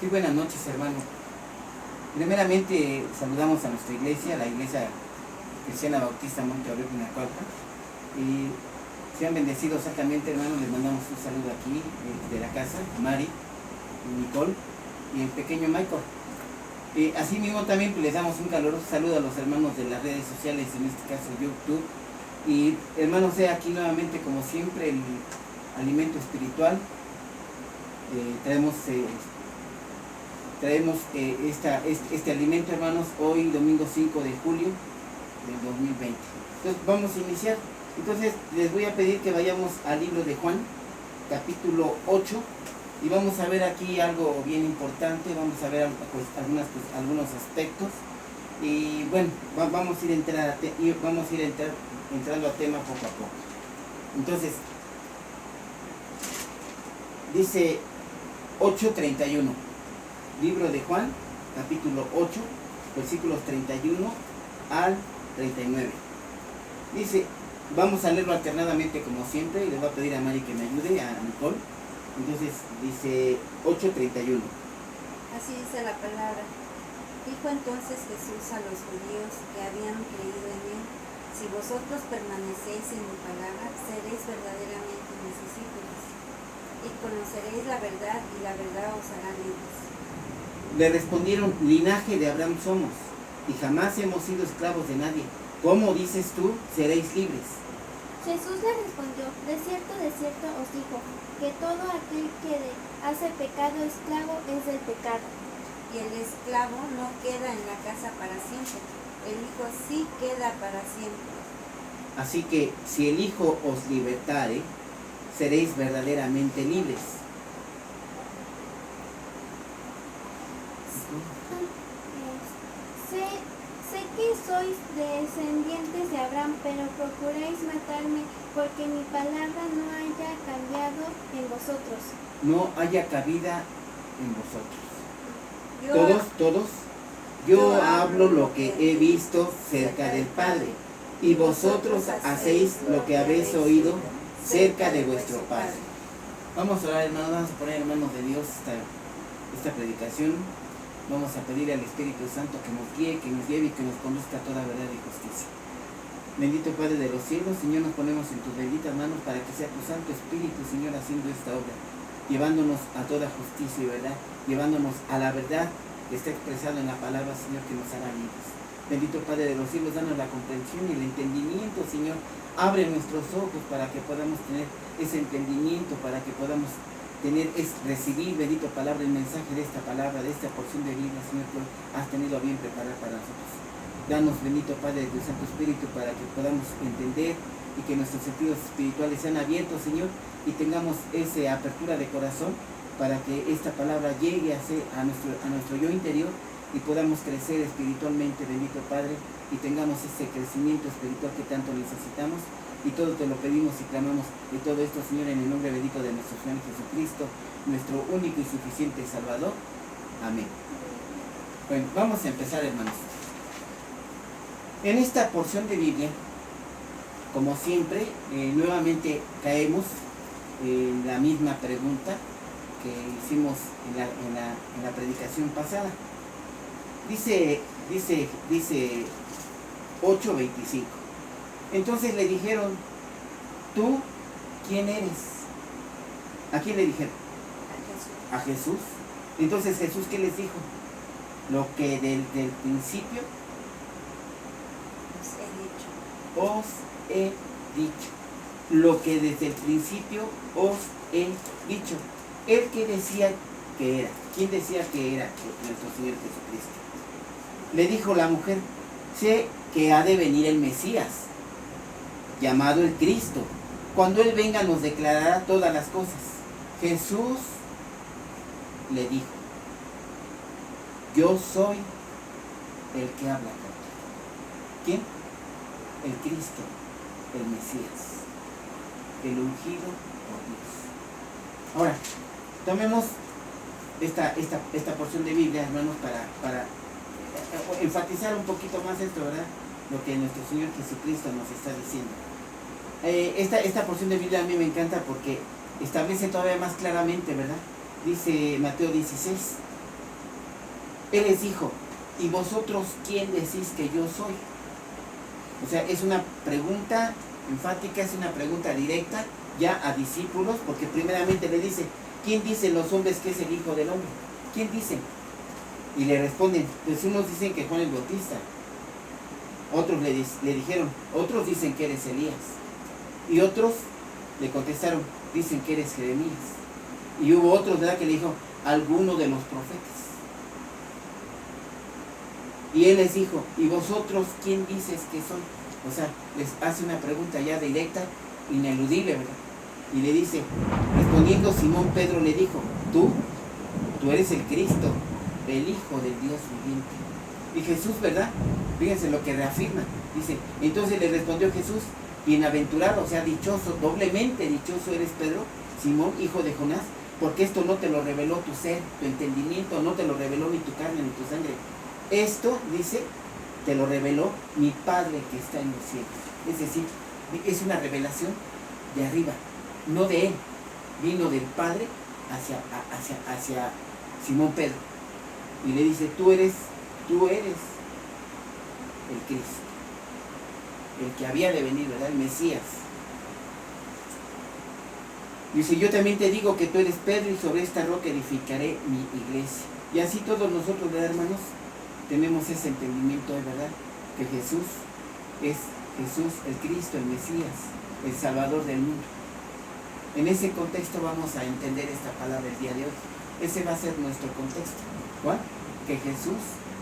Sí, buenas noches, hermano. Primeramente saludamos a nuestra iglesia, la iglesia Cristiana Bautista Monte Aurelio Nacualpa, y sean bendecidos altamente, hermanos. Les mandamos un saludo aquí de la casa, Mari, Nicole y el pequeño Michael. Así mismo también pues, les damos un caluroso saludo a los hermanos de las redes sociales, en este caso YouTube. Y hermanos, aquí nuevamente como siempre el alimento espiritual. Traemos este alimento, hermanos, hoy domingo 5 de julio del 2020. Entonces vamos a iniciar. Entonces les voy a pedir que vayamos al libro de Juan, capítulo 8, y vamos a ver aquí algo bien importante. Vamos a ver pues, algunos aspectos, y bueno, vamos a ir entrando a tema poco a poco. Entonces dice 8:31, libro de Juan, capítulo 8, versículos 31 al 39. Dice, vamos a leerlo alternadamente como siempre, y les voy a pedir a Mari que me ayude, a Nicole. Entonces dice 8:31. Así dice la palabra. Dijo entonces Jesús a los judíos que habían creído en él: si vosotros permanecéis en mi palabra, seréis verdaderamente mis discípulos, y conoceréis la verdad, y la verdad os hará libres. Le respondieron, linaje de Abraham somos, y jamás hemos sido esclavos de nadie. ¿Cómo dices tú, seréis libres? Jesús le respondió, de cierto os digo, que todo aquel que hace pecado esclavo es del pecado. Y el esclavo no queda en la casa para siempre, el Hijo sí queda para siempre. Así que si el Hijo os libertare, seréis verdaderamente libres. Sé que sois descendientes de Abraham, pero procuráis matarme, porque mi palabra no haya cambiado en vosotros. No haya cabida en vosotros. Todos. Yo hablo lo que he visto cerca del Padre, y vosotros hacéis lo que habéis oído cerca de vuestro Padre. Vamos a orar, hermanos, vamos a poner en manos de Dios esta predicación. Vamos a pedir al Espíritu Santo que nos guíe, que nos lleve y que nos conduzca a toda verdad y justicia. Bendito Padre de los cielos, Señor, nos ponemos en tus benditas manos para que sea tu Santo Espíritu, Señor, haciendo esta obra, llevándonos a toda justicia y verdad, llevándonos a la verdad que está expresado en la palabra, Señor, que nos hará libres. Bendito Padre de los cielos, danos la comprensión y el entendimiento, Señor. Abre nuestros ojos para que podamos tener ese entendimiento, para que podamos recibir, bendito palabra, el mensaje de esta palabra, de esta porción de Biblia, Señor, que has tenido a bien preparar para nosotros. Danos, bendito Padre, tu Santo Espíritu, para que podamos entender y que nuestros sentidos espirituales sean abiertos, Señor, y tengamos esa apertura de corazón para que esta palabra llegue a nuestro yo interior y podamos crecer espiritualmente, bendito Padre, y tengamos ese crecimiento espiritual que tanto necesitamos. Y todo te lo pedimos y clamamos de todo esto, Señor, en el nombre bendito de nuestro Señor Jesucristo, nuestro único y suficiente Salvador. Amén. Bueno, vamos a empezar, hermanos. En esta porción de Biblia, como siempre, nuevamente caemos en la misma pregunta que hicimos en la predicación pasada. Dice 8:25. Entonces le dijeron, ¿tú quién eres? ¿A quién le dijeron? A Jesús. Entonces Jesús, ¿qué les dijo? Lo que desde el principio os he dicho. Lo que desde el principio os he dicho. ¿Él qué decía que era? ¿Quién decía que era nuestro Señor Jesucristo? Le dijo la mujer, sé que ha de venir el Mesías, llamado el Cristo. Cuando Él venga nos declarará todas las cosas. Jesús le dijo, yo soy el que habla contigo. ¿Quién? El Cristo, el Mesías, el ungido por Dios. Ahora, tomemos esta porción de Biblia, hermanos, para enfatizar un poquito más esto, ¿verdad? Lo que nuestro Señor Jesucristo nos está diciendo. Esta porción de Biblia a mí me encanta porque establece todavía más claramente, ¿verdad? Dice Mateo 16, Él les dijo, ¿y vosotros quién decís que yo soy? O sea, es una pregunta enfática, es una pregunta directa ya a discípulos, porque primeramente le dice, ¿quién dicen los hombres que es el Hijo del Hombre? ¿Quién dicen? Y le responden, pues unos dicen que Juan el Bautista, otros le dijeron, otros dicen que eres Elías, y otros le contestaron, dicen que eres Jeremías, y hubo otros, ¿verdad?, que le dijo, alguno de los profetas. Y él les dijo, ¿y vosotros quién dices que soy? O sea, les hace una pregunta ya directa, ineludible, ¿verdad? Y le dice, respondiendo Simón Pedro le dijo, tú eres el Cristo, el Hijo del Dios viviente. Y Jesús, ¿verdad? Fíjense lo que reafirma. Dice, entonces le respondió Jesús, bienaventurado, o sea, dichoso, doblemente dichoso eres Pedro, Simón, hijo de Jonás, porque esto no te lo reveló tu ser, tu entendimiento, no te lo reveló ni tu carne ni tu sangre. Esto, dice, te lo reveló mi Padre que está en los cielos. Es decir, es una revelación de arriba, no de él, vino del Padre hacia Simón Pedro. Y le dice, tú eres el Cristo, el que había de venir, ¿verdad? El Mesías. Dice, yo también te digo que tú eres Pedro y sobre esta roca edificaré mi iglesia. Y así todos nosotros, ¿verdad, hermanos? Tenemos ese entendimiento, ¿verdad? Que Jesús es el Cristo, el Mesías, el Salvador del mundo. En ese contexto vamos a entender esta palabra el día de hoy. Ese va a ser nuestro contexto. ¿Cuál? Que Jesús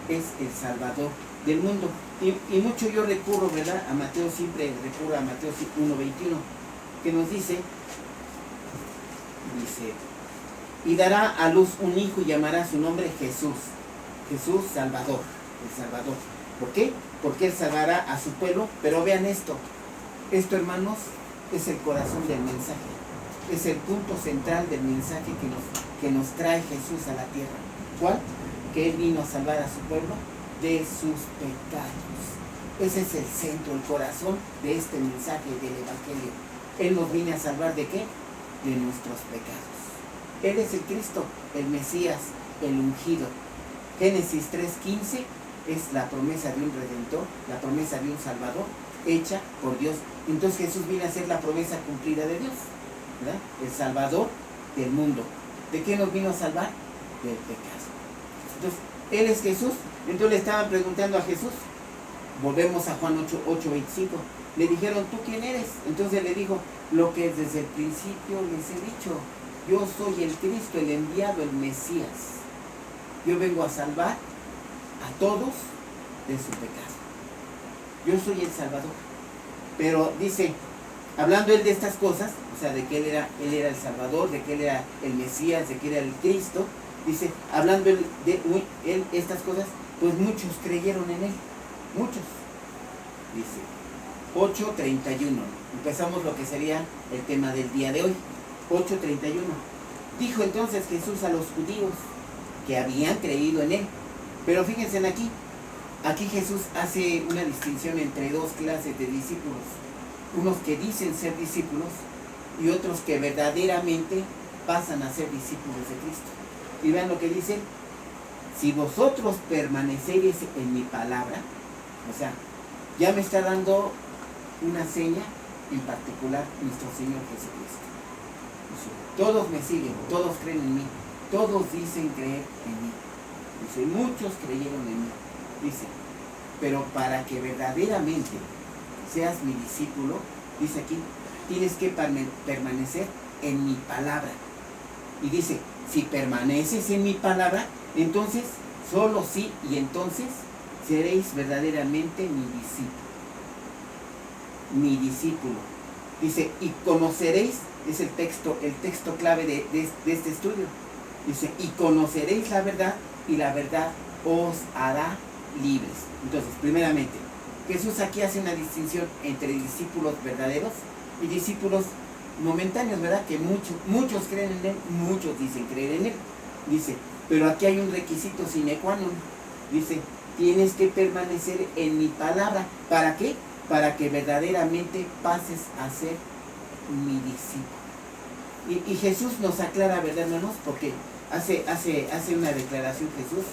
es el Salvador del mundo. Y mucho yo recurro, ¿verdad? A Mateo, siempre recurro a Mateo 1:21, que nos dice, y dará a luz un hijo y llamará su nombre Jesús. Jesús Salvador, el Salvador. ¿Por qué? Porque Él salvará a su pueblo. Pero vean esto, hermanos, es el corazón del mensaje, es el punto central del mensaje que nos trae Jesús a la tierra. ¿Cuál? Que Él vino a salvar a su pueblo de sus pecados. Ese es el centro, el corazón de este mensaje del Evangelio. Él nos viene a salvar ¿de qué? De nuestros pecados. Él es el Cristo, el Mesías, el ungido. Génesis 3:15 es la promesa de un Redentor, la promesa de un Salvador, hecha por Dios. Entonces Jesús viene a ser la promesa cumplida de Dios, ¿verdad? El Salvador del mundo. ¿De qué nos vino a salvar? Del pecado. Entonces, Él es Jesús. Entonces le estaban preguntando a Jesús. Volvemos a Juan 8:25. Le dijeron, ¿tú quién eres? Entonces le dijo, lo que desde el principio les he dicho. Yo soy el Cristo, el enviado, el Mesías. Yo vengo a salvar a todos de su pecado. Yo soy el Salvador. Pero dice, hablando Él de estas cosas, o sea, de que Él era el Salvador, de que Él era el Mesías, de que Él era el Cristo, dice, hablando Él de Él estas cosas, pues muchos creyeron en Él. Muchos. Dice, 8:31. Empezamos lo que sería el tema del día de hoy. 8:31. Dijo entonces Jesús a los judíos que habían creído en Él. Pero fíjense aquí Jesús hace una distinción entre dos clases de discípulos. Unos que dicen ser discípulos y otros que verdaderamente pasan a ser discípulos de Cristo. Y vean lo que dice, si vosotros permaneceréis en mi palabra, o sea, ya me está dando una seña en particular nuestro Señor Jesucristo. Todos me siguen, todos creen en mí, todos dicen creer en mí. Dice, muchos creyeron en mí. Dice, pero para que verdaderamente seas mi discípulo, dice aquí, tienes que permanecer en mi palabra. Y dice, si permaneces en mi palabra, entonces, solo sí, y entonces seréis verdaderamente mi discípulo. Mi discípulo. Dice, y conoceréis, es el texto clave de este estudio. Dice, y conoceréis la verdad, y la verdad os hará libres. Entonces, primeramente, Jesús aquí hace una distinción entre discípulos verdaderos y discípulos momentáneos, ¿verdad? Que muchos creen en Él, muchos dicen creer en Él. Dice, pero aquí hay un requisito sine qua non. Dice, tienes que permanecer en mi palabra. ¿Para qué? Para que verdaderamente pases a ser mi discípulo. Y Jesús nos aclara, ¿verdad, hermanos? Porque hace una declaración Jesús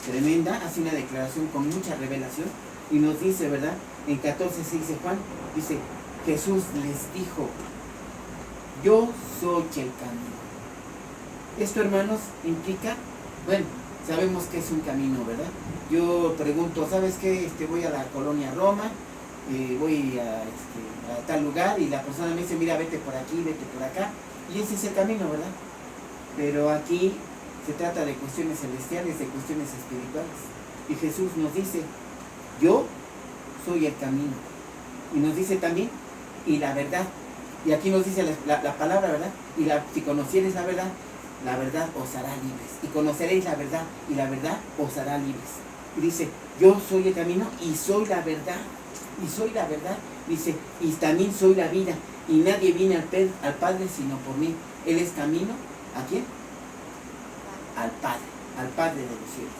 tremenda, hace una declaración con mucha revelación y nos dice, ¿verdad? En 14:6 dice Juan, dice, Jesús les dijo, yo soy el camino. Esto, hermanos, implica, bueno, sabemos que es un camino, ¿verdad? Yo pregunto, ¿sabes qué? Voy a la colonia Roma, voy a tal lugar y la persona me dice, mira, vete por aquí, vete por acá, y ese es el camino, ¿verdad? Pero aquí se trata de cuestiones celestiales, de cuestiones espirituales, y Jesús nos dice, yo soy el camino, y nos dice también, y la verdad, y aquí nos dice la palabra, ¿verdad? Y si conocieres la verdad os hará libres, y conoceréis la verdad, y la verdad os hará libres. Y dice, yo soy el camino, y soy la verdad, dice, y también soy la vida, y nadie viene al Padre sino por mí. Él es camino, ¿a quién? Al Padre de los cielos.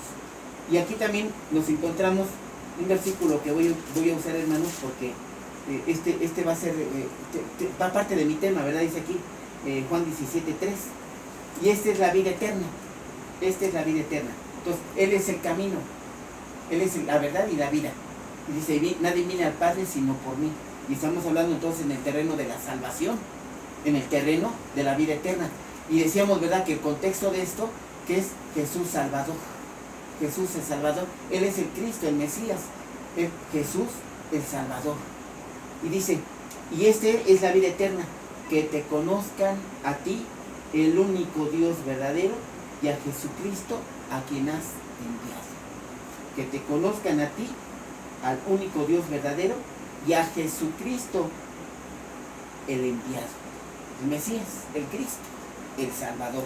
Y aquí también nos encontramos un versículo que voy a usar, hermanos, porque este va a ser, va parte de mi tema, ¿verdad? Dice aquí, Juan 17:3, y esta es la vida eterna, entonces, Él es el camino, Él es la verdad y la vida, y dice, nadie viene al Padre sino por mí, y estamos hablando entonces en el terreno de la salvación, en el terreno de la vida eterna, y decíamos, ¿verdad?, que el contexto de esto, que es Jesús Salvador, Jesús el Salvador, Él es el Cristo, el Mesías, Jesús el Salvador. Y dice, y es la vida eterna, que te conozcan a ti, el único Dios verdadero, y a Jesucristo, a quien has enviado. Que te conozcan a ti, al único Dios verdadero, y a Jesucristo, el enviado, el Mesías, el Cristo, el Salvador.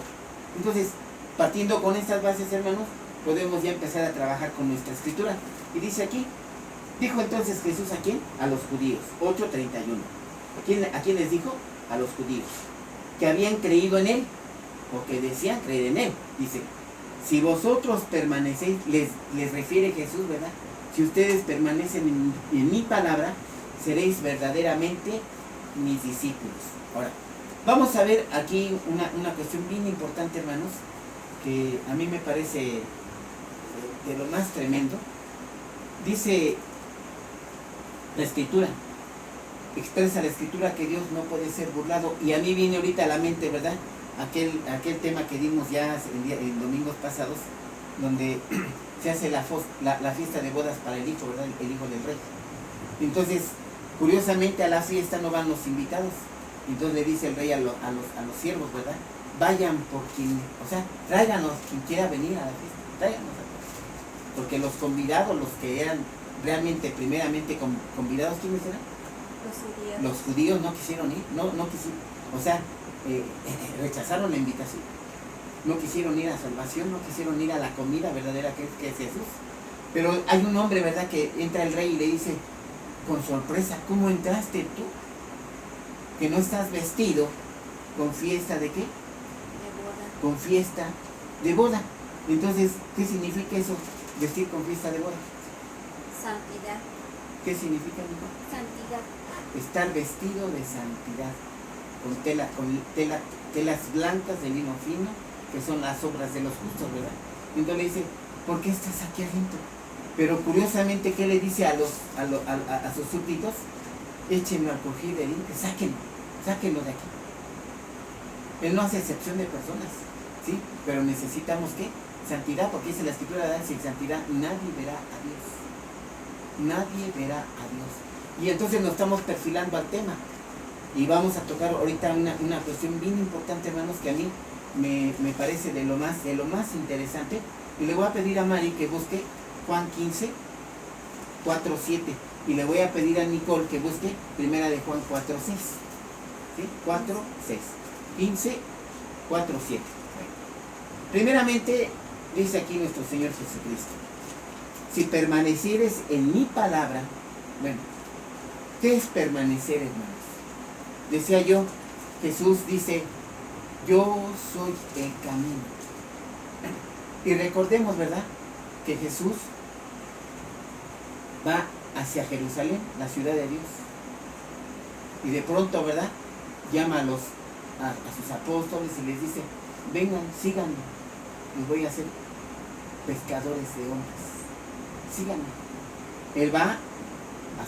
Entonces, partiendo con estas bases, hermanos, podemos ya empezar a trabajar con nuestra escritura. Y dice aquí, dijo entonces Jesús, ¿a quién? A los judíos, 8:31. ¿A quién les dijo? A los judíos, que habían creído en Él, o que decían creer en Él. Dice, si vosotros permanecéis, les refiere Jesús, ¿verdad? Si ustedes permanecen en mi palabra, seréis verdaderamente mis discípulos. Ahora, vamos a ver aquí una cuestión bien importante, hermanos, que a mí me parece de lo más tremendo. Dice la Escritura, expresa la Escritura que Dios no puede ser burlado, y a mí viene ahorita a la mente, ¿verdad?, aquel tema que dimos ya en domingos pasados, donde se hace la fiesta de bodas para el hijo, ¿verdad?, el hijo del rey. Entonces, curiosamente, a la fiesta no van los invitados, entonces le dice el rey a los siervos, ¿verdad?, vayan por quien, o sea, tráiganos quien quiera venir a la fiesta, tráiganos a todos, porque los convidados, los que eran realmente, primeramente convidados, ¿quiénes eran? Los judíos no quisieron ir, no quisieron, o sea, rechazaron la invitación, no quisieron ir a salvación, no quisieron ir a la comida verdadera que es Jesús. Pero hay un hombre, ¿verdad?, que entra el rey y le dice con sorpresa, ¿cómo entraste tú? Que no estás vestido con fiesta de qué? De boda. Con fiesta de boda. Entonces, ¿qué significa eso? Vestir con fiesta de boda. Santidad. ¿Qué significa, amigo? Santidad. Estar vestido de santidad, con telas blancas de lino fino, que son las obras de los justos, ¿verdad? Entonces le dice, ¿por qué estás aquí adentro? Pero curiosamente, ¿qué le dice a sus súbditos? Échenlo al cojín de dientes, sáquenlo de aquí. Él no hace excepción de personas, ¿sí? Pero necesitamos, ¿qué? Santidad, porque dice la Escritura, sin santidad nadie verá a Dios. Nadie verá a Dios. Y entonces nos estamos perfilando al tema. Y vamos a tocar ahorita una cuestión bien importante, hermanos, que a mí me parece de lo más interesante. Y le voy a pedir a Mari que busque Juan 15, 4, 7. Y le voy a pedir a Nicole que busque Primera de Juan 4, 6. ¿Sí? 4, 6. 15, 4, 7. Primeramente, dice aquí nuestro Señor Jesucristo, si permanecieres en mi palabra, bueno, ¿qué es permanecer, hermanos? Decía yo, Jesús dice, yo soy el camino. Y recordemos, ¿verdad?, que Jesús va hacia Jerusalén, la ciudad de Dios. Y de pronto, ¿verdad?, llama a sus apóstoles y les dice, vengan, síganme, les voy a hacer pescadores de hombres. Síganme. Él va a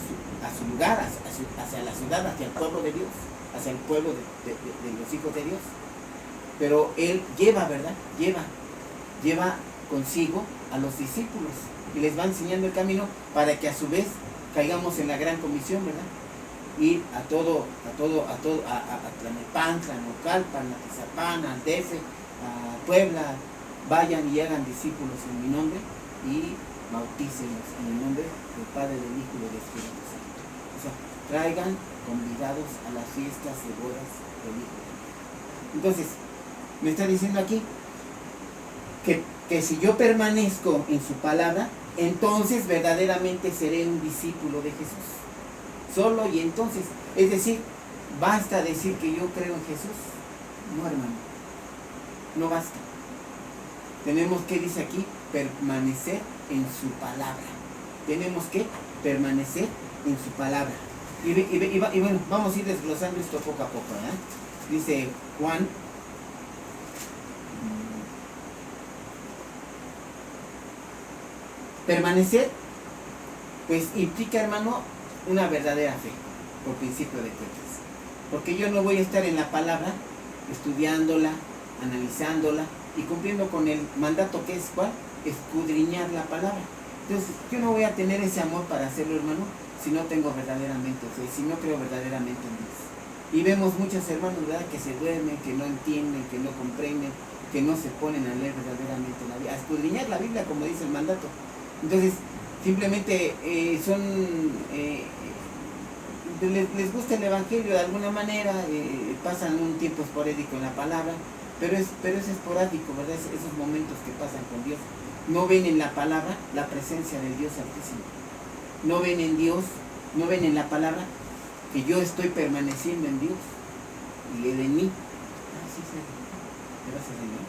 su lugar, hacia la ciudad, hacia el pueblo de Dios, hacia el pueblo de los hijos de Dios. Pero Él lleva, ¿verdad? Lleva consigo a los discípulos y les va enseñando el camino para que a su vez caigamos en la gran comisión, ¿verdad? Ir a Tlanepantla, a Naucalpan, a Tizapán, a DF, a Puebla, vayan y hagan discípulos en mi nombre y bautícenlos en el nombre del Padre, del Hijo y del Espíritu Santo. O sea, traigan convidados a las fiestas de bodas del Hijo de Dios. Entonces, me está diciendo aquí que si yo permanezco en su palabra, entonces verdaderamente seré un discípulo de Jesús. Solo y entonces, es decir, basta decir que yo creo en Jesús. No, hermano, no basta. Tenemos que, dice aquí, permanecer en su palabra. Tenemos que permanecer en su palabra. Y bueno, vamos a ir desglosando esto poco a poco, ¿verdad? Dice Juan, permanecer, pues implica, hermano, una verdadera fe, por principio de cuentas. Porque yo no voy a estar en la palabra, estudiándola, analizándola y cumpliendo con el mandato que es, ¿cuál? Escudriñar la palabra. Entonces, yo no voy a tener ese amor para hacerlo, hermano, si no tengo verdaderamente fe, si no creo verdaderamente en Dios. Y vemos muchos hermanos, ¿verdad?, que se duermen, que no entienden, que no comprenden, que no se ponen a leer verdaderamente la Biblia, a escudriñar la Biblia como dice el mandato. Entonces, simplemente les gusta el Evangelio de alguna manera, pasan un tiempo esporádico en la palabra, pero es esporádico, ¿verdad? Esos momentos que pasan con Dios. No ven en la palabra la presencia del Dios Altísimo. No ven en Dios, no ven en la palabra que yo estoy permaneciendo en Dios y Él en mí. Sí, gracias, Señor.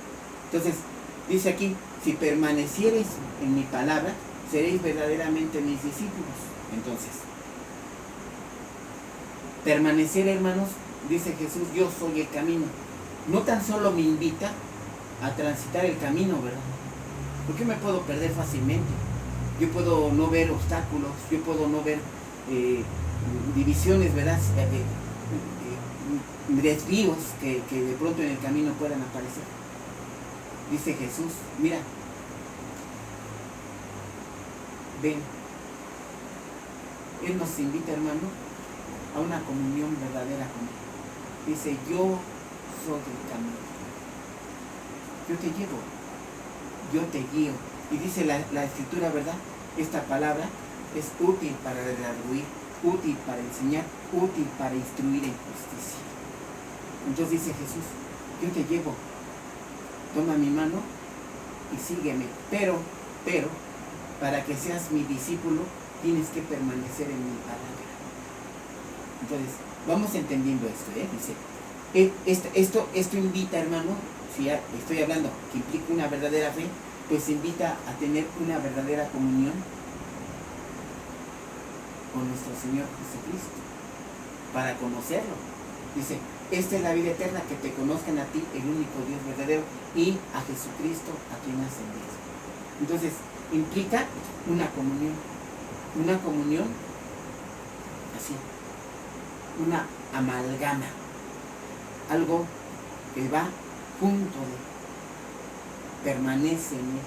Entonces, dice aquí, si permaneciereis en mi palabra, seréis verdaderamente mis discípulos. Entonces, permanecer, hermanos, dice Jesús, yo soy el camino. No tan solo me invita a transitar el camino, ¿verdad? Porque me puedo perder fácilmente. Yo puedo no ver obstáculos, yo puedo no ver divisiones, ¿verdad? Desvíos que de pronto en el camino puedan aparecer. Dice Jesús, mira, ven. Él nos invita, hermano, a una comunión verdadera con Él. Dice, yo soy el camino. Yo te llevo, yo te guío. Y dice la Escritura, ¿verdad? Esta palabra es útil para redarguir, útil para enseñar, útil para instruir en justicia. Entonces dice Jesús, yo te llevo, toma mi mano y sígueme. Pero, para que seas mi discípulo, tienes que permanecer en mi palabra. Entonces, vamos entendiendo esto, Dice, esto invita, hermano, si estoy hablando que implica una verdadera fe, pues invita a tener una verdadera comunión con nuestro Señor Jesucristo, para conocerlo. Dice, esta es la vida eterna, que te conozcan a ti, el único Dios verdadero, y a Jesucristo, a quien has enviado. Entonces, implica una comunión así, una amalgama, algo que va junto de, permanece en Él,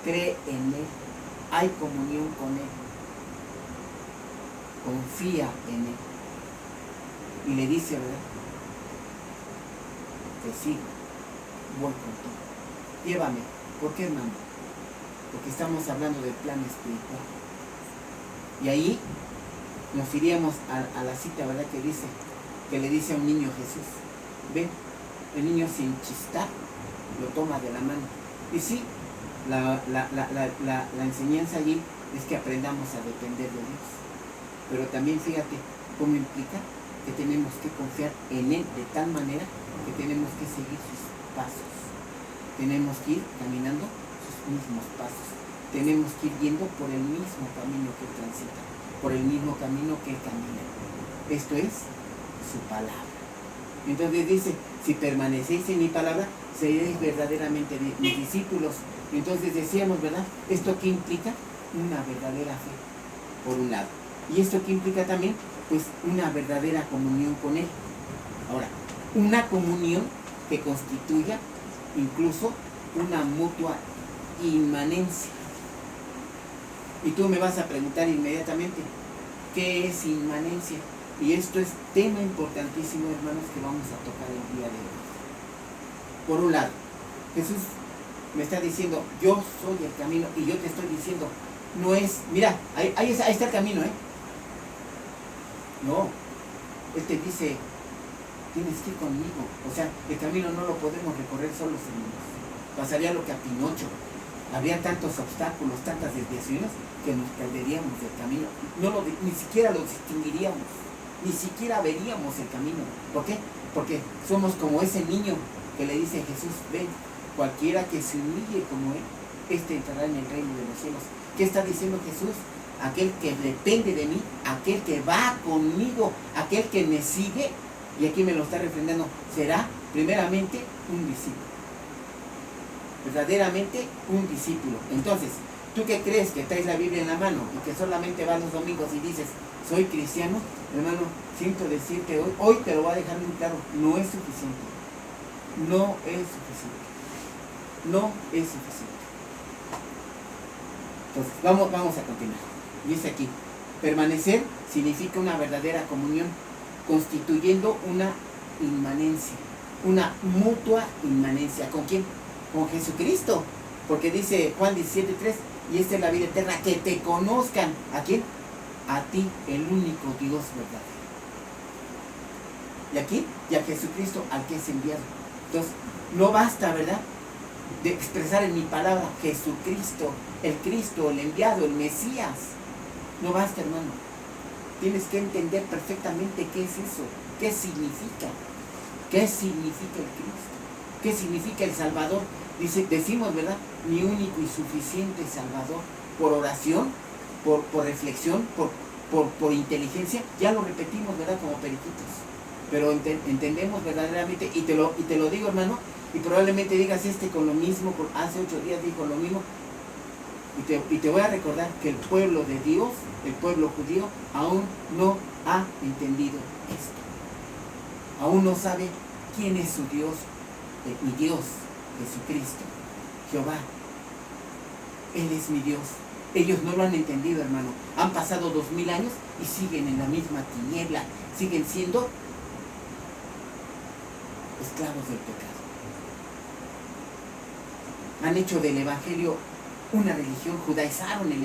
cree en Él, hay comunión con Él, confía en Él, y le dice, ¿verdad? Te sigo, voy contigo, llévame. ¿Por qué, hermano? Porque estamos hablando del plan espiritual. Y ahí nos iríamos a la cita, ¿verdad? Que le dice a un niño Jesús, ven. El niño, sin chistar, lo toma de la mano. Y sí, la enseñanza allí es que aprendamos a depender de Dios. Pero también fíjate cómo implica que tenemos que confiar en Él de tal manera que tenemos que seguir sus pasos. Tenemos que ir caminando sus mismos pasos. Tenemos que ir yendo por el mismo camino que Él transita, por el mismo camino que Él camina. Esto es su palabra. Entonces dice, si permanecéis en mi palabra, seréis verdaderamente mis discípulos. Entonces decíamos, ¿verdad? ¿Esto qué implica? Una verdadera fe, por un lado. Y esto qué implica también, pues una verdadera comunión con Él. Ahora, una comunión que constituya incluso una mutua inmanencia. Y tú me vas a preguntar inmediatamente, ¿qué es inmanencia? Y esto es tema importantísimo, hermanos, que vamos a tocar el día de hoy. Por un lado, Jesús me está diciendo, yo soy el camino, y yo te estoy diciendo, no es, mira, ahí está el camino, ¿eh? No, Él te dice, tienes que ir conmigo. O sea, el camino no lo podemos recorrer solos, hermanos. Pasaría lo que a Pinocho. Habría tantos obstáculos, tantas desviaciones, que nos perderíamos del camino. Ni siquiera lo distinguiríamos, ni siquiera veríamos el camino. ¿Por qué? Porque somos como ese niño que le dice a Jesús, ven, cualquiera que se humille como Él, este entrará en el reino de los cielos. ¿Qué está diciendo Jesús? Aquel que depende de mí, aquel que va conmigo, aquel que me sigue, y aquí me lo está refrendando, será primeramente un discípulo. Verdaderamente un discípulo. Entonces, ¿tú qué crees? Que traes la Biblia en la mano y que solamente vas los domingos y dices, soy cristiano, hermano, siento decirte hoy te lo voy a dejar muy claro, no es suficiente. No es suficiente. No es suficiente. Entonces, vamos a continuar. Dice aquí, permanecer significa una verdadera comunión, constituyendo una inmanencia, una mutua inmanencia. ¿Con quién? Con Jesucristo. Porque dice Juan 17:3, y esta es la vida eterna, que te conozcan. ¿A quién? A ti, el único Dios verdadero. Y aquí, y a Jesucristo al que es enviado. Entonces, no basta, ¿verdad?, de expresar en mi palabra Jesucristo, el enviado, el Mesías. No basta, hermano. Tienes que entender perfectamente qué es eso, qué significa el Cristo, qué significa el Salvador. Decimos, ¿verdad?, mi único y suficiente Salvador, por oración, por reflexión, por inteligencia. Ya lo repetimos, ¿verdad?, como periquitos, pero entendemos verdaderamente, y te lo digo, hermano, y probablemente digas con lo mismo, hace 8 días dijo lo mismo, y te voy a recordar que el pueblo de Dios, el pueblo judío, aún no ha entendido esto. Aún no sabe quién es su Dios, mi Dios, Jesucristo, Jehová. Él es mi Dios. Ellos no lo han entendido, hermano. Han pasado 2000 años y siguen en la misma tiniebla. Siguen siendo esclavos del pecado. Han hecho del Evangelio una religión, judaizaron el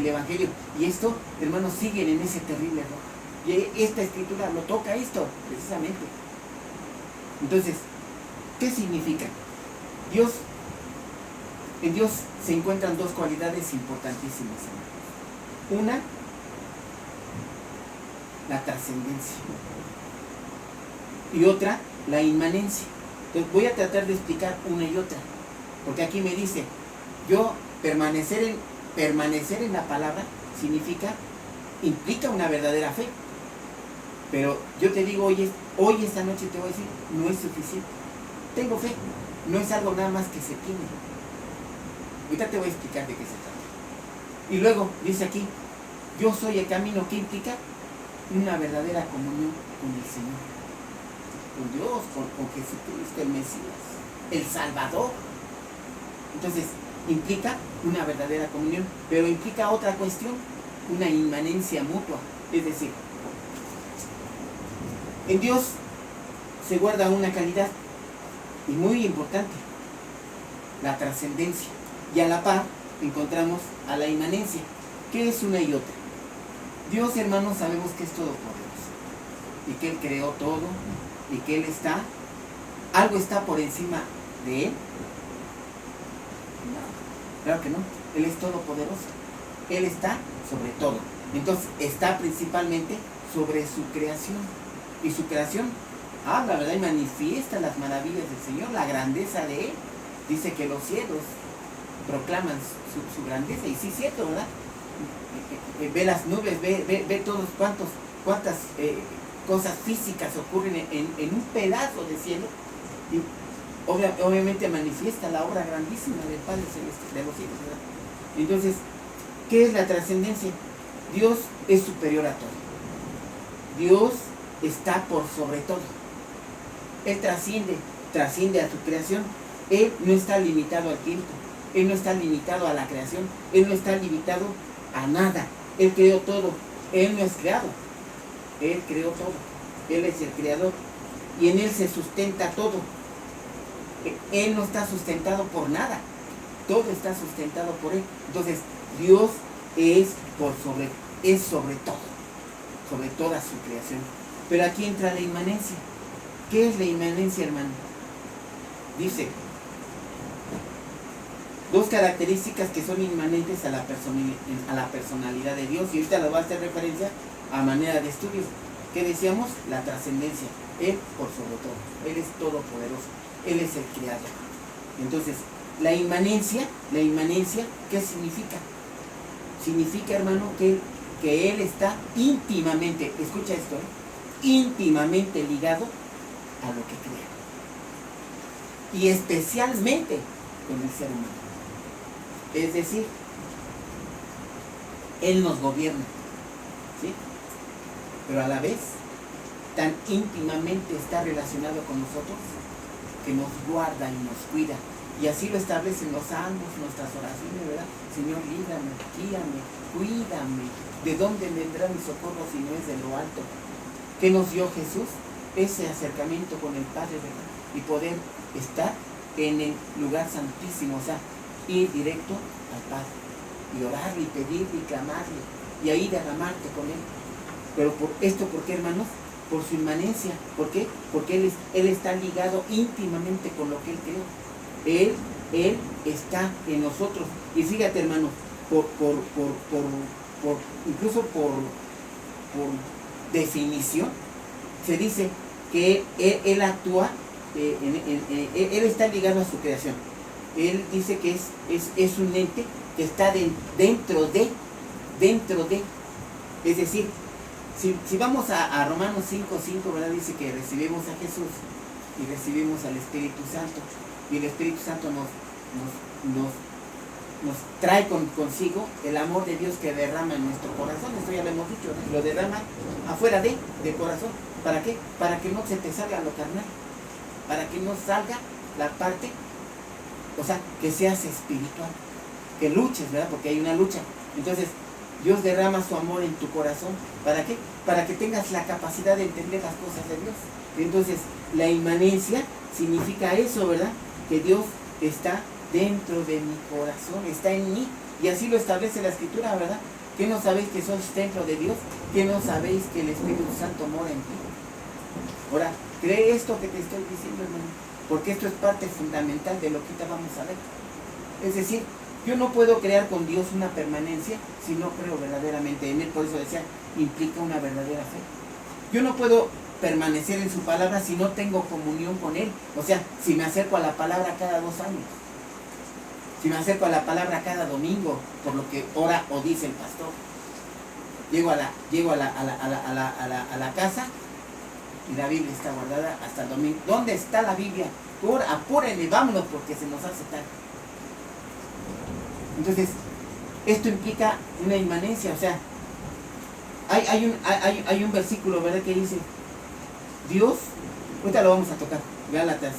Evangelio. Y esto, hermanos, siguen en ese terrible error. Y esta escritura lo toca esto, precisamente. Entonces, ¿qué significa? En Dios se encuentran dos cualidades importantísimas, hermanos. Una, la trascendencia. Y otra, la inmanencia. Entonces voy a tratar de explicar una y otra. Porque aquí me dice, permanecer en la palabra implica una verdadera fe. Pero yo te digo, hoy esta noche te voy a decir, no es suficiente. Tengo fe, no es algo nada más que se tiene. Ahorita te voy a explicar de qué se trata. Y luego dice aquí, yo soy el camino. ¿Qué implica? Una verdadera comunión con el Señor, con Dios, con Jesucristo, el Mesías, el Salvador. Entonces, implica una verdadera comunión, pero implica otra cuestión, una inmanencia mutua. Es decir, en Dios se guarda una calidad, y muy importante, la trascendencia. Y a la par encontramos a la inmanencia. ¿Qué es una y otra? Dios, hermanos, sabemos que es todopoderoso, y que Él creó todo, y que Él algo está por encima de Él. No, claro que no. Él es todopoderoso. Él está sobre todo. Entonces, está principalmente sobre su creación. Y su creación habla, ¿verdad?, y manifiesta las maravillas del Señor, la grandeza de Él. Dice que los cielos proclaman su grandeza. Y sí es cierto, ¿verdad? Ve las nubes, ve todos cuántas cosas físicas ocurren en un pedazo de cielo, y obviamente manifiesta la obra grandísima del Padre Celeste, de los cielos, ¿verdad? Entonces, ¿qué es la trascendencia? Dios es superior a todo. Dios está por sobre todo. Él trasciende a su creación. Él no está limitado al tiempo. Él no está limitado a la creación. Él no está limitado a nada. Él creó todo. Él no es creado. Él creó todo. Él es el creador. Y en Él se sustenta todo. Él no está sustentado por nada. Todo está sustentado por Él. Entonces, Dios es sobre todo. Sobre toda su creación. Pero aquí entra la inmanencia. ¿Qué es la inmanencia, hermano? Dice, dos características que son inmanentes a la personalidad de Dios, y ahorita lo va a hacer referencia a manera de estudio. ¿Qué decíamos? La trascendencia. Él por sobre todo. Él es todopoderoso. Él es el creador. Entonces, la inmanencia, ¿qué significa? Significa, hermano, que Él está íntimamente, escucha esto, íntimamente ligado a lo que crea. Y especialmente con el ser humano. Es decir, Él nos gobierna, ¿sí? Pero a la vez, tan íntimamente está relacionado con nosotros que nos guarda y nos cuida. Y así lo establecen los salmos, nuestras oraciones, ¿verdad? Señor, líbrame, guíame, cuídame. ¿De dónde vendrá mi socorro si no es de lo alto? ¿Qué nos dio Jesús? Ese acercamiento con el Padre, ¿verdad? Y poder estar en el lugar santísimo, o sea, ir directo al Padre y orarle y pedirle y clamarle y ahí derramarte con Él. Pero ¿por qué, hermanos? Por su inmanencia. ¿Por qué? Porque Él está ligado íntimamente con lo que Él creó. Él está en nosotros. Y fíjate, hermanos, incluso por definición, se dice que Él actúa, Él está ligado a su creación. Él dice que es un ente que está dentro de. Es decir, si vamos a Romanos 5:5, ¿verdad? Dice que recibimos a Jesús y recibimos al Espíritu Santo. Y el Espíritu Santo nos trae consigo el amor de Dios que derrama en nuestro corazón. Esto ya lo hemos dicho, ¿no? Lo derrama afuera del corazón. ¿Para qué? Para que no se te salga lo carnal. Para que no salga la parte, o sea, que seas espiritual. Que luches, ¿verdad? Porque hay una lucha. Entonces, Dios derrama su amor en tu corazón. ¿Para qué? Para que tengas la capacidad de entender las cosas de Dios. Entonces, la inmanencia significa eso, ¿verdad? Que Dios está dentro de mi corazón, está en mí. Y así lo establece la Escritura, ¿verdad? ¿Qué no sabéis que sois templo de Dios? ¿Qué no sabéis que el Espíritu Santo mora en ti? Ahora, cree esto que te estoy diciendo, hermano, porque esto es parte fundamental de lo que ahorita vamos a ver. Es decir, yo no puedo crear con Dios una permanencia si no creo verdaderamente en Él. Por eso decía, implica una verdadera fe. Yo no puedo permanecer en su palabra si no tengo comunión con Él. O sea, si me acerco a la palabra cada 2 años, si me acerco a la palabra cada domingo, por lo que ora o dice el pastor, llego a la casa y la Biblia está guardada hasta el domingo. ¿Dónde está la Biblia? Apúrenle, vámonos porque se nos hace tarde. Entonces, esto implica una inmanencia. O sea, hay un versículo, ¿verdad?, que dice, Dios, ahorita lo vamos a tocar, Gálatas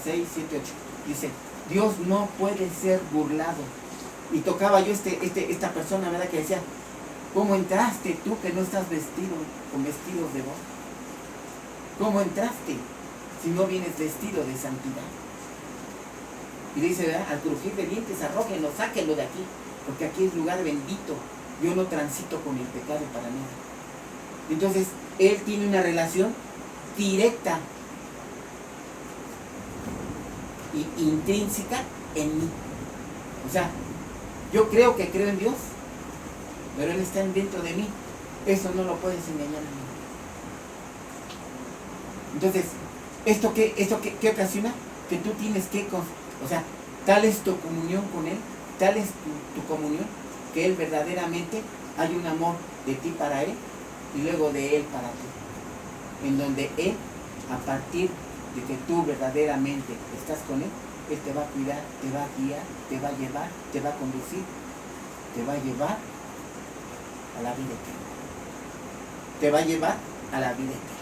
6, 7, 8, dice, Dios no puede ser burlado. Y tocaba yo esta persona, ¿verdad?, que decía, ¿cómo entraste tú que no estás vestido con vestidos de boda? ¿Cómo entraste si no vienes vestido de santidad? Y dice, ¿verdad?, al crujir de dientes, arrójenlo, sáquenlo de aquí, porque aquí es lugar bendito. Yo no transito con el pecado para nada. Entonces, Él tiene una relación directa y intrínseca en mí. O sea, yo creo en Dios, pero Él está dentro de mí. Eso no lo puedes engañar a mí. Entonces, ¿esto qué ocasiona? Que tú tienes que, o sea, tal es tu comunión con Él, tal es tu comunión, que Él verdaderamente hay un amor de ti para Él y luego de Él para ti. en donde Él, a partir de que tú verdaderamente estás con Él, Él te va a cuidar, te va a guiar, te va a llevar, te va a conducir, te va a llevar a la vida eterna. Te va a llevar a la vida eterna.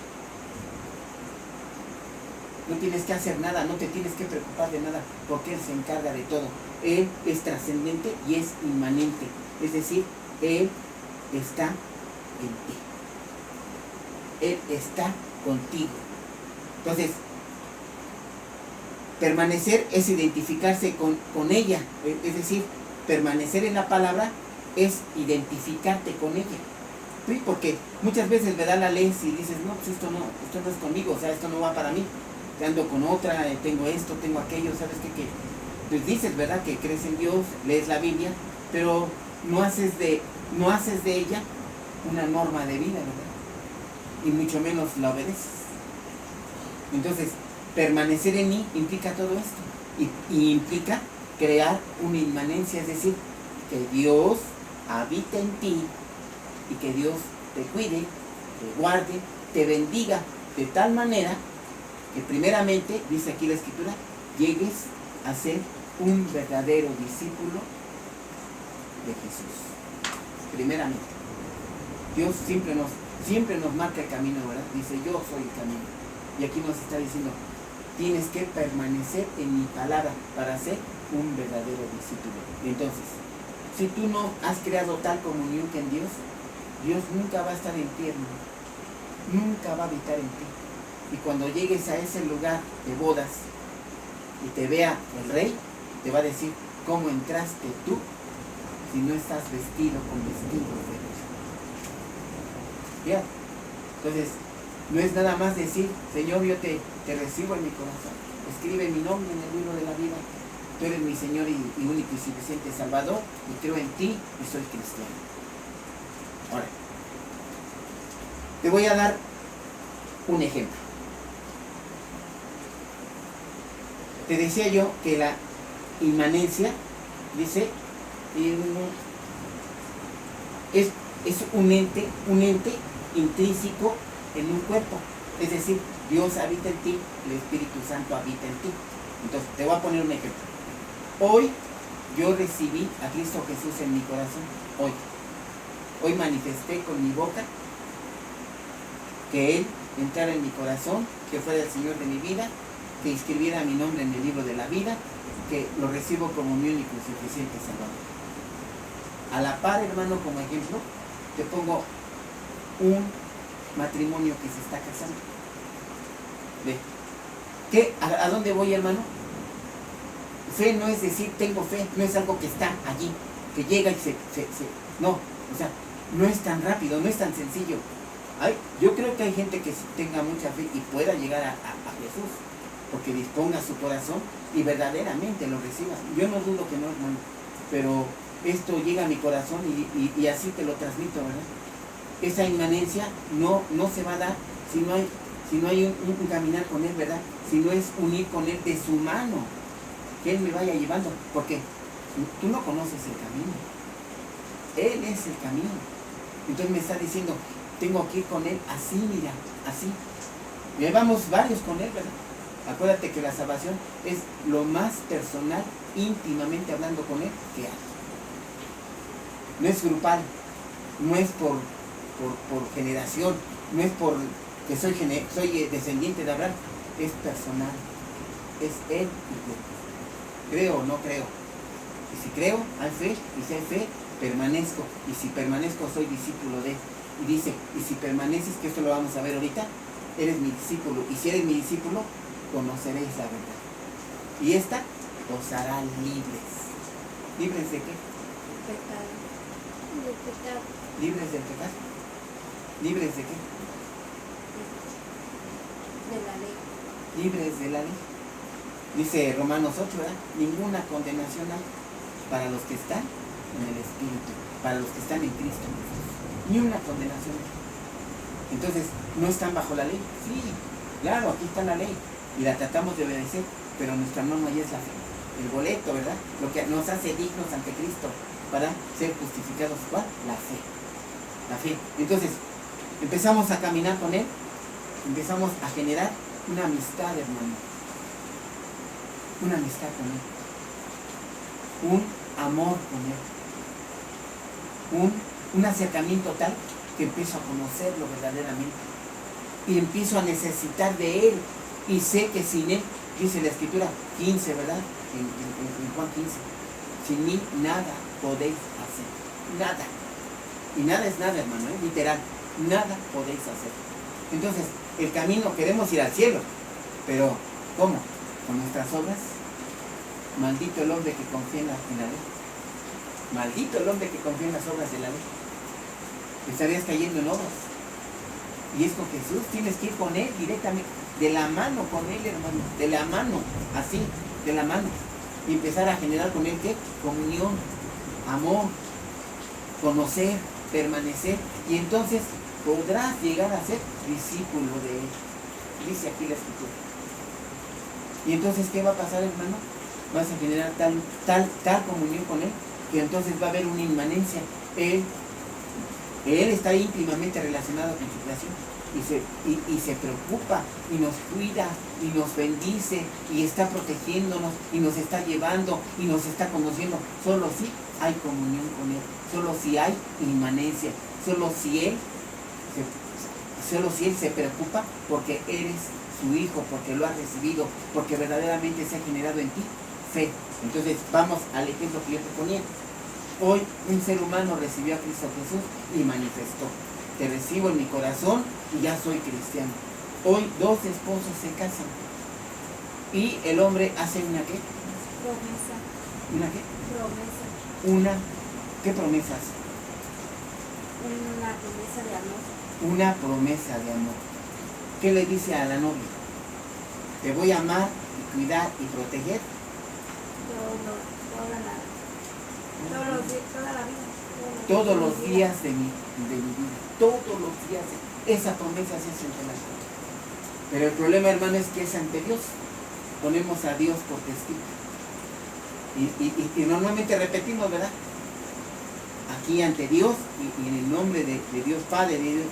No tienes que hacer nada, no te tienes que preocupar de nada, porque Él se encarga de todo. Él es trascendente y es inmanente. Es decir, Él está en ti. Él está contigo. Entonces, permanecer es identificarse con ella. Es decir, permanecer en la palabra es identificarte con ella. ¿Sí? Porque muchas veces me da la ley y dices, no, pues esto no es conmigo, o sea, esto no va para mí. Ando con otra, tengo esto, tengo aquello, ¿sabes qué? Pues dices, ¿verdad? Que crees en Dios, lees la Biblia, pero no haces de ella una norma de vida, ¿verdad? Y mucho menos la obedeces. Entonces, permanecer en mí implica todo esto. Y implica crear una inmanencia, es decir, que Dios habita en ti y que Dios te cuide, te guarde, te bendiga de tal manera que primeramente, dice aquí la Escritura, llegues a ser un verdadero discípulo de Jesús. Primeramente. Dios siempre nos marca el camino, ¿verdad? Dice, yo soy el camino. Y aquí nos está diciendo, tienes que permanecer en mi palabra para ser un verdadero discípulo. Entonces, si tú no has creado tal comunión que en Dios, Dios nunca va a estar en ti, hermano. Nunca va a habitar en ti. Y cuando llegues a ese lugar de bodas y te vea el rey, te va a decir, ¿cómo entraste tú si no estás vestido con vestidos de luz? Bien. Entonces, no es nada más decir, Señor, yo te recibo en mi corazón. Escribe mi nombre en el libro de la vida. Tú eres mi Señor y único y suficiente Salvador, y creo en ti y soy cristiano. Ahora, te voy a dar un ejemplo. Te decía yo que la inmanencia, dice, es un ente intrínseco en un cuerpo. Es decir, Dios habita en ti, el Espíritu Santo habita en ti. Entonces, te voy a poner un ejemplo. Hoy yo recibí a Cristo Jesús en mi corazón. Hoy manifesté con mi boca que Él entrara en mi corazón, que fuera el Señor de mi vida, que inscribiera mi nombre en el libro de la vida, que lo recibo como mi único y suficiente Salvador. A la par, hermano, como ejemplo, te pongo un matrimonio que se está casando. ¿Ve? ¿A dónde voy, hermano? Fe no es decir tengo fe, no es algo que está allí, que llega y no, o sea, no es tan rápido, no es tan sencillo. Yo creo que hay gente que tenga mucha fe y pueda llegar a Jesús, porque disponga su corazón y verdaderamente lo reciba. Yo no dudo que no, hermano, pero esto llega a mi corazón y así te lo transmito, ¿verdad? Esa inmanencia no se va a dar si no hay un caminar con Él, ¿verdad? Si no es unir con Él de su mano, que Él me vaya llevando, porque tú no conoces el camino. Él es el camino. Entonces me está diciendo, tengo que ir con Él así, mira, así. Llevamos varios con Él, ¿verdad? Acuérdate que la salvación es lo más personal, íntimamente hablando con Él, que hay. No es grupal, no es por generación, no es por que soy descendiente de Abraham, es personal, es Él y yo. ¿Creo o no creo? Y si creo, hay fe, y si hay fe, permanezco, y si permanezco, soy discípulo de Él. Y dice, y si permaneces, que esto lo vamos a ver ahorita, eres mi discípulo, y si eres mi discípulo, conoceréis la verdad. Y esta os hará libres. ¿Libres de qué? Pecado. Del pecado. ¿Libres del pecado? ¿Libres de qué? De la ley. Libres de la ley. Dice Romanos 8, ¿verdad? Ninguna condenación hay para los que están en el Espíritu, para los que están en Cristo Jesús. Ni una condenación hay. Entonces, ¿no están bajo la ley? Sí, claro, aquí está la ley y la tratamos de obedecer, pero nuestra norma ya es la fe, el boleto, ¿verdad? Lo que nos hace dignos ante Cristo para ser justificados. ¿Cuál? La fe. La fe. Entonces, empezamos a caminar con Él empezamos a generar una amistad, hermano. Una amistad con Él. Un amor con Él. Un acercamiento tal que empiezo a conocerlo verdaderamente. Y empiezo a necesitar de Él. Y sé que sin Él, dice la Escritura 15, ¿verdad? En Juan 15. Sin mí nada podéis hacer. Nada. Y nada es nada, hermano, literal. Nada podéis hacer. Entonces, el camino, queremos ir al cielo. Pero, ¿cómo? ¿Con nuestras obras? Maldito el hombre que confía en la ley. Maldito el hombre que confía en las obras de la ley. Estarías cayendo en obras. Y es con Jesús, tienes que ir con Él directamente, de la mano con Él, hermano, de la mano, así, de la mano. Y empezar a generar con Él, ¿qué? Comunión, amor, conocer, permanecer. Y entonces podrás llegar a ser discípulo de Él. Dice aquí la Escritura. Y entonces, ¿qué va a pasar, hermano? Vas a generar tal comunión con Él, que entonces va a haber una inmanencia. Él está íntimamente relacionado con su creación y se preocupa y nos cuida y nos bendice y está protegiéndonos y nos está llevando y nos está conociendo. Solo si hay comunión con Él, solo si hay inmanencia, solo si Él se preocupa porque eres su hijo, porque lo has recibido, porque verdaderamente se ha generado en ti fe. Entonces vamos al ejemplo que yo te ponía. Hoy un ser humano recibió a Cristo Jesús y manifestó: te recibo en mi corazón y ya soy cristiano. Hoy dos esposos se casan y el hombre hace una ¿qué? Promesa. ¿Una qué? Promesa. ¿Qué promesas? Una promesa de amor. Una promesa de amor. ¿Qué le dice a la novia? Te voy a amar y cuidar y proteger toda la vida. todos los días de mi vida. Todos los días. Esa promesa se hace ante la gente. Pero el problema, hermano, es que es ante Dios. Ponemos a Dios por testigo. Y normalmente repetimos, ¿verdad? Aquí ante Dios y en el nombre de Dios Padre, de Dios,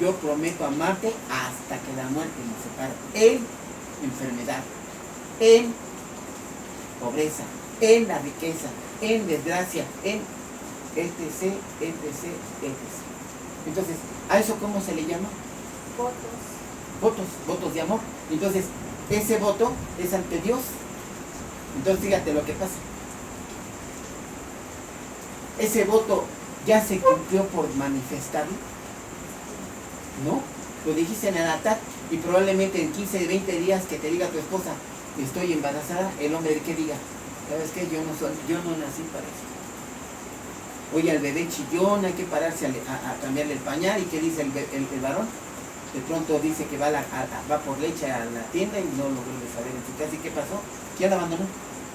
yo prometo amarte hasta que la muerte nos separe. En enfermedad, en pobreza, en la riqueza, en desgracia, en etc. Entonces, ¿a eso cómo se le llama? Votos de amor. Entonces, ese voto es ante Dios. Entonces, fíjate lo que pasa. Ese voto ya se cumplió por manifestarlo. ¿No? Lo dijiste en el altar y probablemente en 15, 20 días que te diga tu esposa, estoy embarazada, el hombre que diga, ¿sabes qué? Yo no nací para eso. Oye, al bebé chillón, hay que pararse a cambiarle el pañal. ¿Y qué dice el varón? De pronto dice que va por leche a la tienda y no lo vuelve a saber en su casa. ¿Y qué pasó? ¿Ya la abandonó?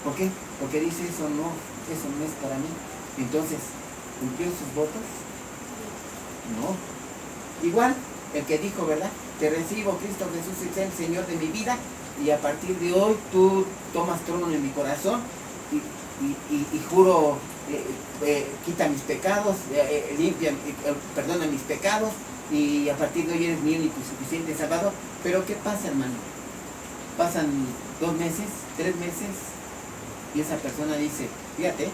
¿Por qué? Porque dice, eso no es para mí. Entonces, ¿cumplió sus votos? No. Igual, el que dijo, ¿verdad? Te recibo, Cristo Jesús, es el Señor de mi vida, y a partir de hoy tú tomas trono en mi corazón y juro, quita mis pecados, perdona mis pecados, y a partir de hoy eres mi único y suficiente Salvador. Pero ¿qué pasa, hermano? Pasan 2 meses, 3 meses, y esa persona dice, fíjate,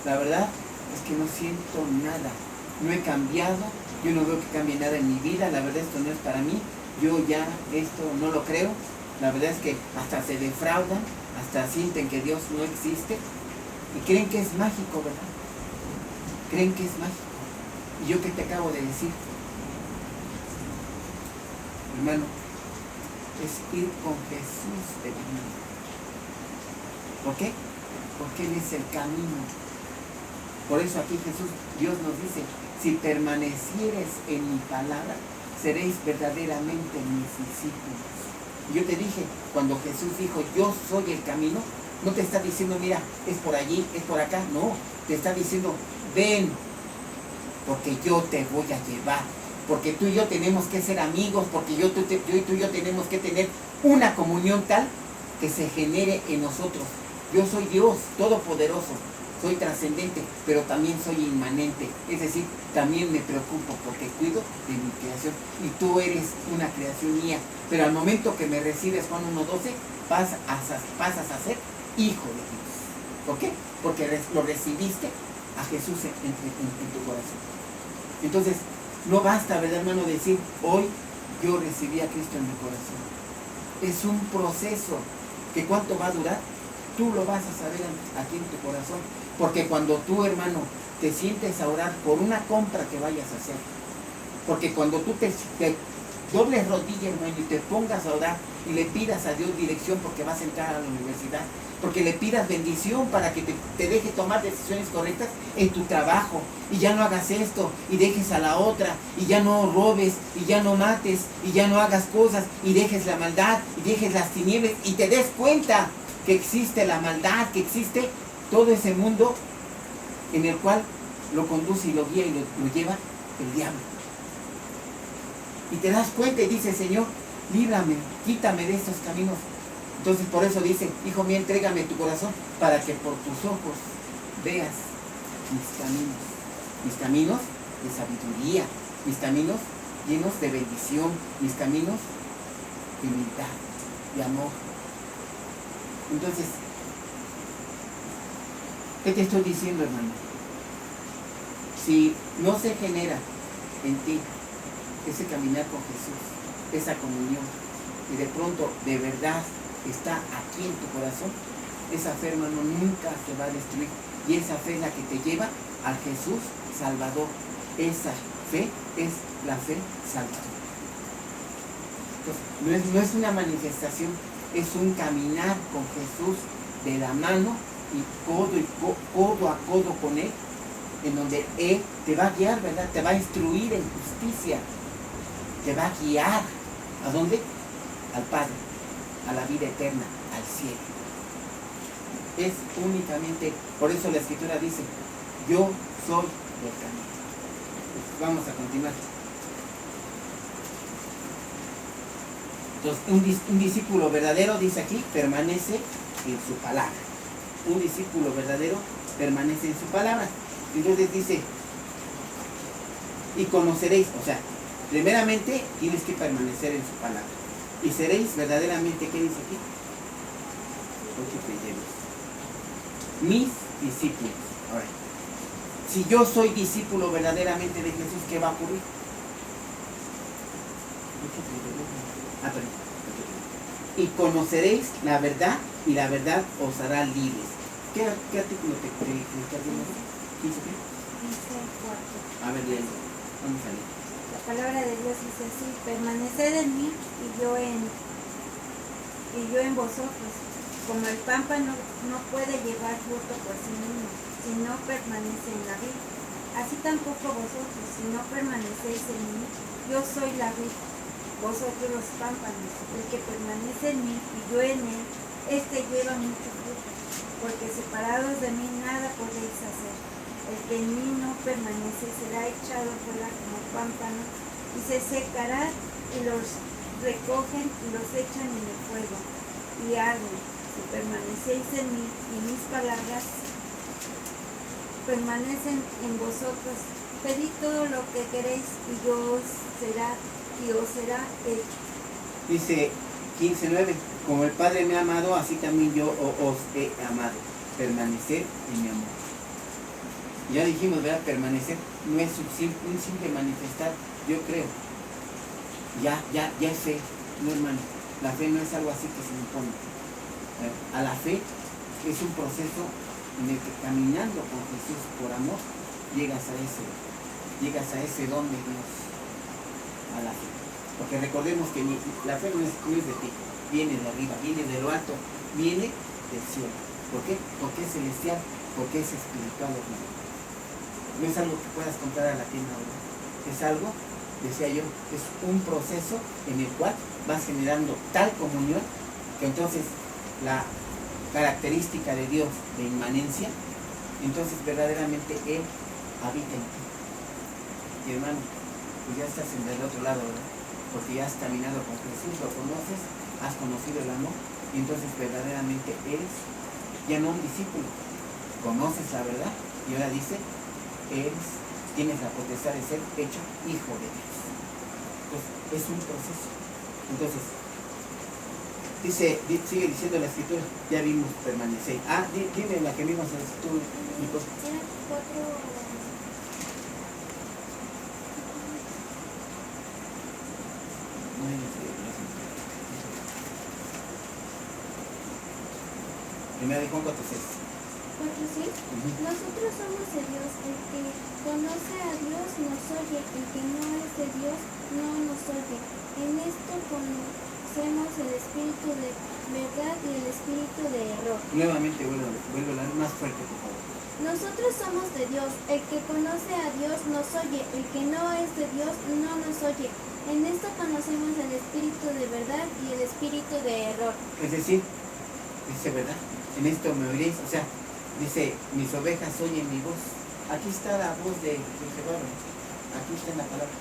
la verdad es que no siento nada, no he cambiado, yo no veo que cambie nada en mi vida, la verdad esto no es para mí, yo ya esto no lo creo. La verdad es que hasta se defraudan, hasta sienten que Dios no existe y creen que es mágico, ¿verdad? Creen que es mágico. Y yo que te acabo de decir, hermano, es ir con Jesús de camino. ¿Por qué? Porque Él es el camino. Por eso aquí Dios nos dice, si permanecieres en mi palabra, seréis verdaderamente mis discípulos. Y yo te dije, cuando Jesús dijo, yo soy el camino, no te está diciendo, mira, es por allí, es por acá, no, te está diciendo, ven, porque yo te voy a llevar, porque tú y yo tenemos que ser amigos, porque tú y yo tenemos que tener una comunión tal que se genere en nosotros. Yo soy Dios Todopoderoso, soy trascendente, pero también soy inmanente. Es decir, también me preocupo porque cuido de mi creación. Y tú eres una creación mía. Pero al momento que me recibes, Juan 1:12, pasas a ser hijo de Dios. ¿Por qué? Porque lo recibiste a Jesús en tu corazón. Entonces, no basta, ¿verdad, hermano?, decir, hoy yo recibí a Cristo en mi corazón. Es un proceso que ¿cuánto va a durar? Tú lo vas a saber aquí en tu corazón. Porque cuando tú, hermano, te sientes a orar por una compra que vayas a hacer, porque cuando tú te dobles rodillas, hermano, y te pongas a orar y le pidas a Dios dirección porque vas a entrar a la universidad, porque le pidas bendición para que te deje tomar decisiones correctas en tu trabajo, y ya no hagas esto, y dejes a la otra, y ya no robes, y ya no mates, y ya no hagas cosas, y dejes la maldad, y dejes las tinieblas, y te des cuenta que existe la maldad, que existe todo ese mundo en el cual lo conduce y lo guía y lo lleva el diablo. Y te das cuenta y dices, Señor, líbrame, quítame de estos caminos. Entonces por eso dice, hijo mío, entrégame tu corazón para que por tus ojos veas mis caminos de sabiduría, mis caminos llenos de bendición, mis caminos de humildad, de amor. Entonces, ¿qué te estoy diciendo, hermano? Si no se genera en ti ese caminar con Jesús, esa comunión, y de pronto de verdad está aquí en tu corazón, esa fe, hermano, nunca se va a destruir. Y esa fe es la que te lleva al Jesús Salvador. Esa fe es la fe salvadora. Entonces, no es una manifestación, es un caminar con Jesús de la mano y codo a codo con Él, en donde Él te va a guiar, ¿verdad? Te va a instruir en justicia, te va a guiar. ¿A dónde? Al Padre, a la vida eterna, al cielo. Es únicamente, por eso la Escritura dice, yo soy el camino. Pues vamos a continuar. Entonces, un discípulo verdadero, dice aquí, permanece en su palabra. Un discípulo verdadero permanece en su palabra. Entonces dice, y conoceréis, o sea, primeramente tienes que permanecer en su palabra. Y seréis verdaderamente, ¿qué dice aquí? Mis discípulos. Ahora, si yo soy discípulo verdaderamente de Jesús, ¿qué va a ocurrir? Y conoceréis la verdad, y la verdad os hará libres. ¿Qué artículo te estás viendo? ¿15 qué? 15:4. A ver, léelo. Vamos a leer. La palabra de Dios dice así: permaneced en mí y yo en vosotros. Como el pámpano no puede llevar fruto por sí mismo si no permanece en la vid, así tampoco vosotros, si no permanecéis en mí. Yo soy la vid, vosotros los pámpanos. El que permanece en mí y yo en él, este lleva mucho fruto, porque separados de mí nada podéis hacer. El que en mí no permanece será echado fuera como pámpano y se secará, y los recogen y los echan en el fuego y arden. Si permanecéis en mí y mis palabras permanecen en vosotros, pedid todo lo que queréis y os será hecho. Dice 15:9, como el Padre me ha amado, así también yo os he amado. Permanecer en mi amor. Ya dijimos, ¿verdad? Permanecer no es un simple manifestar, yo creo. Ya es fe, no, hermano. La fe no es algo así que se impone. A la fe es un proceso en el que caminando con Jesús por amor llegas a ese don de Dios, a la fe. Porque recordemos que la fe no es de ti, viene de arriba, viene de lo alto, viene del cielo. ¿Por qué? Porque es celestial, porque es espiritual, hermano. No es algo que puedas comprar a la tienda ahora. Es algo, decía yo, es un proceso en el cual vas generando tal comunión que entonces la característica de Dios de inmanencia, entonces verdaderamente Él habita en ti. Y hermano, pues ya estás en el otro lado, ¿verdad? Porque ya has caminado con Jesús, lo conoces, has conocido el amor, y entonces verdaderamente eres ya no un discípulo, conoces la verdad y ahora dice, tienes la potestad de ser hecho hijo de Dios. Entonces, es un proceso. Entonces, sigue diciendo la escritura, ya vimos permanecer. Dime la que vimos tú, Nico. Primera de Juan 4:6. Nosotros somos de Dios, el que conoce a Dios nos oye, el que no es de Dios no nos oye. En esto conocemos el espíritu de verdad y el espíritu de error. Nuevamente vuelvo a hablar más fuerte, por favor. Nosotros somos de Dios, el que conoce a Dios nos oye, el que no es de Dios no nos oye. En esto conocemos el espíritu de verdad y el espíritu de error. Es decir, dice verdad, en esto me oiréis, o sea, dice, mis ovejas oyen mi voz. Aquí está la voz de Jehová, aquí está la palabra.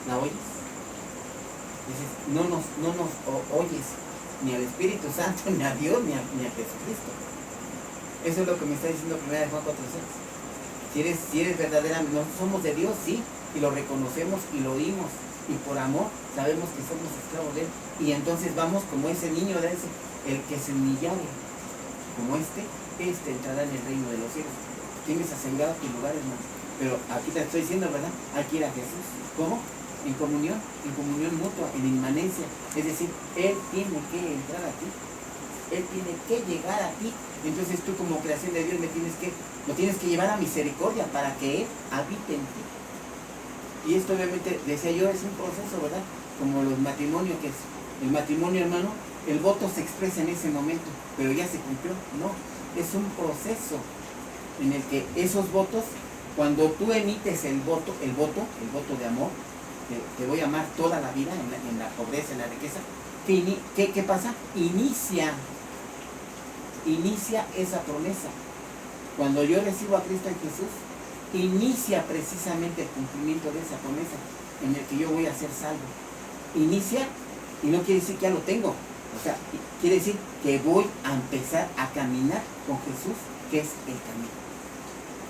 ¿La oyes? Dices, no nos oyes ni al Espíritu Santo, ni a Dios, ni a Jesucristo. Eso es lo que me está diciendo 1 Juan 4:6. Si eres verdadera, no somos de Dios, sí, y lo reconocemos y lo oímos, y por amor sabemos que somos esclavos de Él, y entonces vamos como ese niño de ese, el que se humillare, como este entrará en el reino de los cielos. Tienes asegurado tu lugar, hermano. Pero aquí te estoy diciendo, ¿verdad? Hay que ir a Jesús. ¿Cómo? En comunión mutua, en inmanencia. Es decir, Él tiene que entrar a ti. Él tiene que llegar a ti. Entonces tú como creación de Dios lo tienes que llevar a misericordia para que Él habite en ti. Y esto obviamente, decía yo, es un proceso, ¿verdad? Como los matrimonios, que es el matrimonio, hermano, el voto se expresa en ese momento, pero ya se cumplió. No, es un proceso en el que esos votos, cuando tú emites el voto de amor, te voy a amar toda la vida en la pobreza, en la riqueza, ¿qué pasa? Inicia esa promesa. Cuando yo recibo a Cristo en Jesús, inicia precisamente el cumplimiento de esa promesa en el que yo voy a ser salvo. Inicia, y no quiere decir que ya lo tengo, o sea, quiere decir que voy a empezar a caminar con Jesús, que es el camino.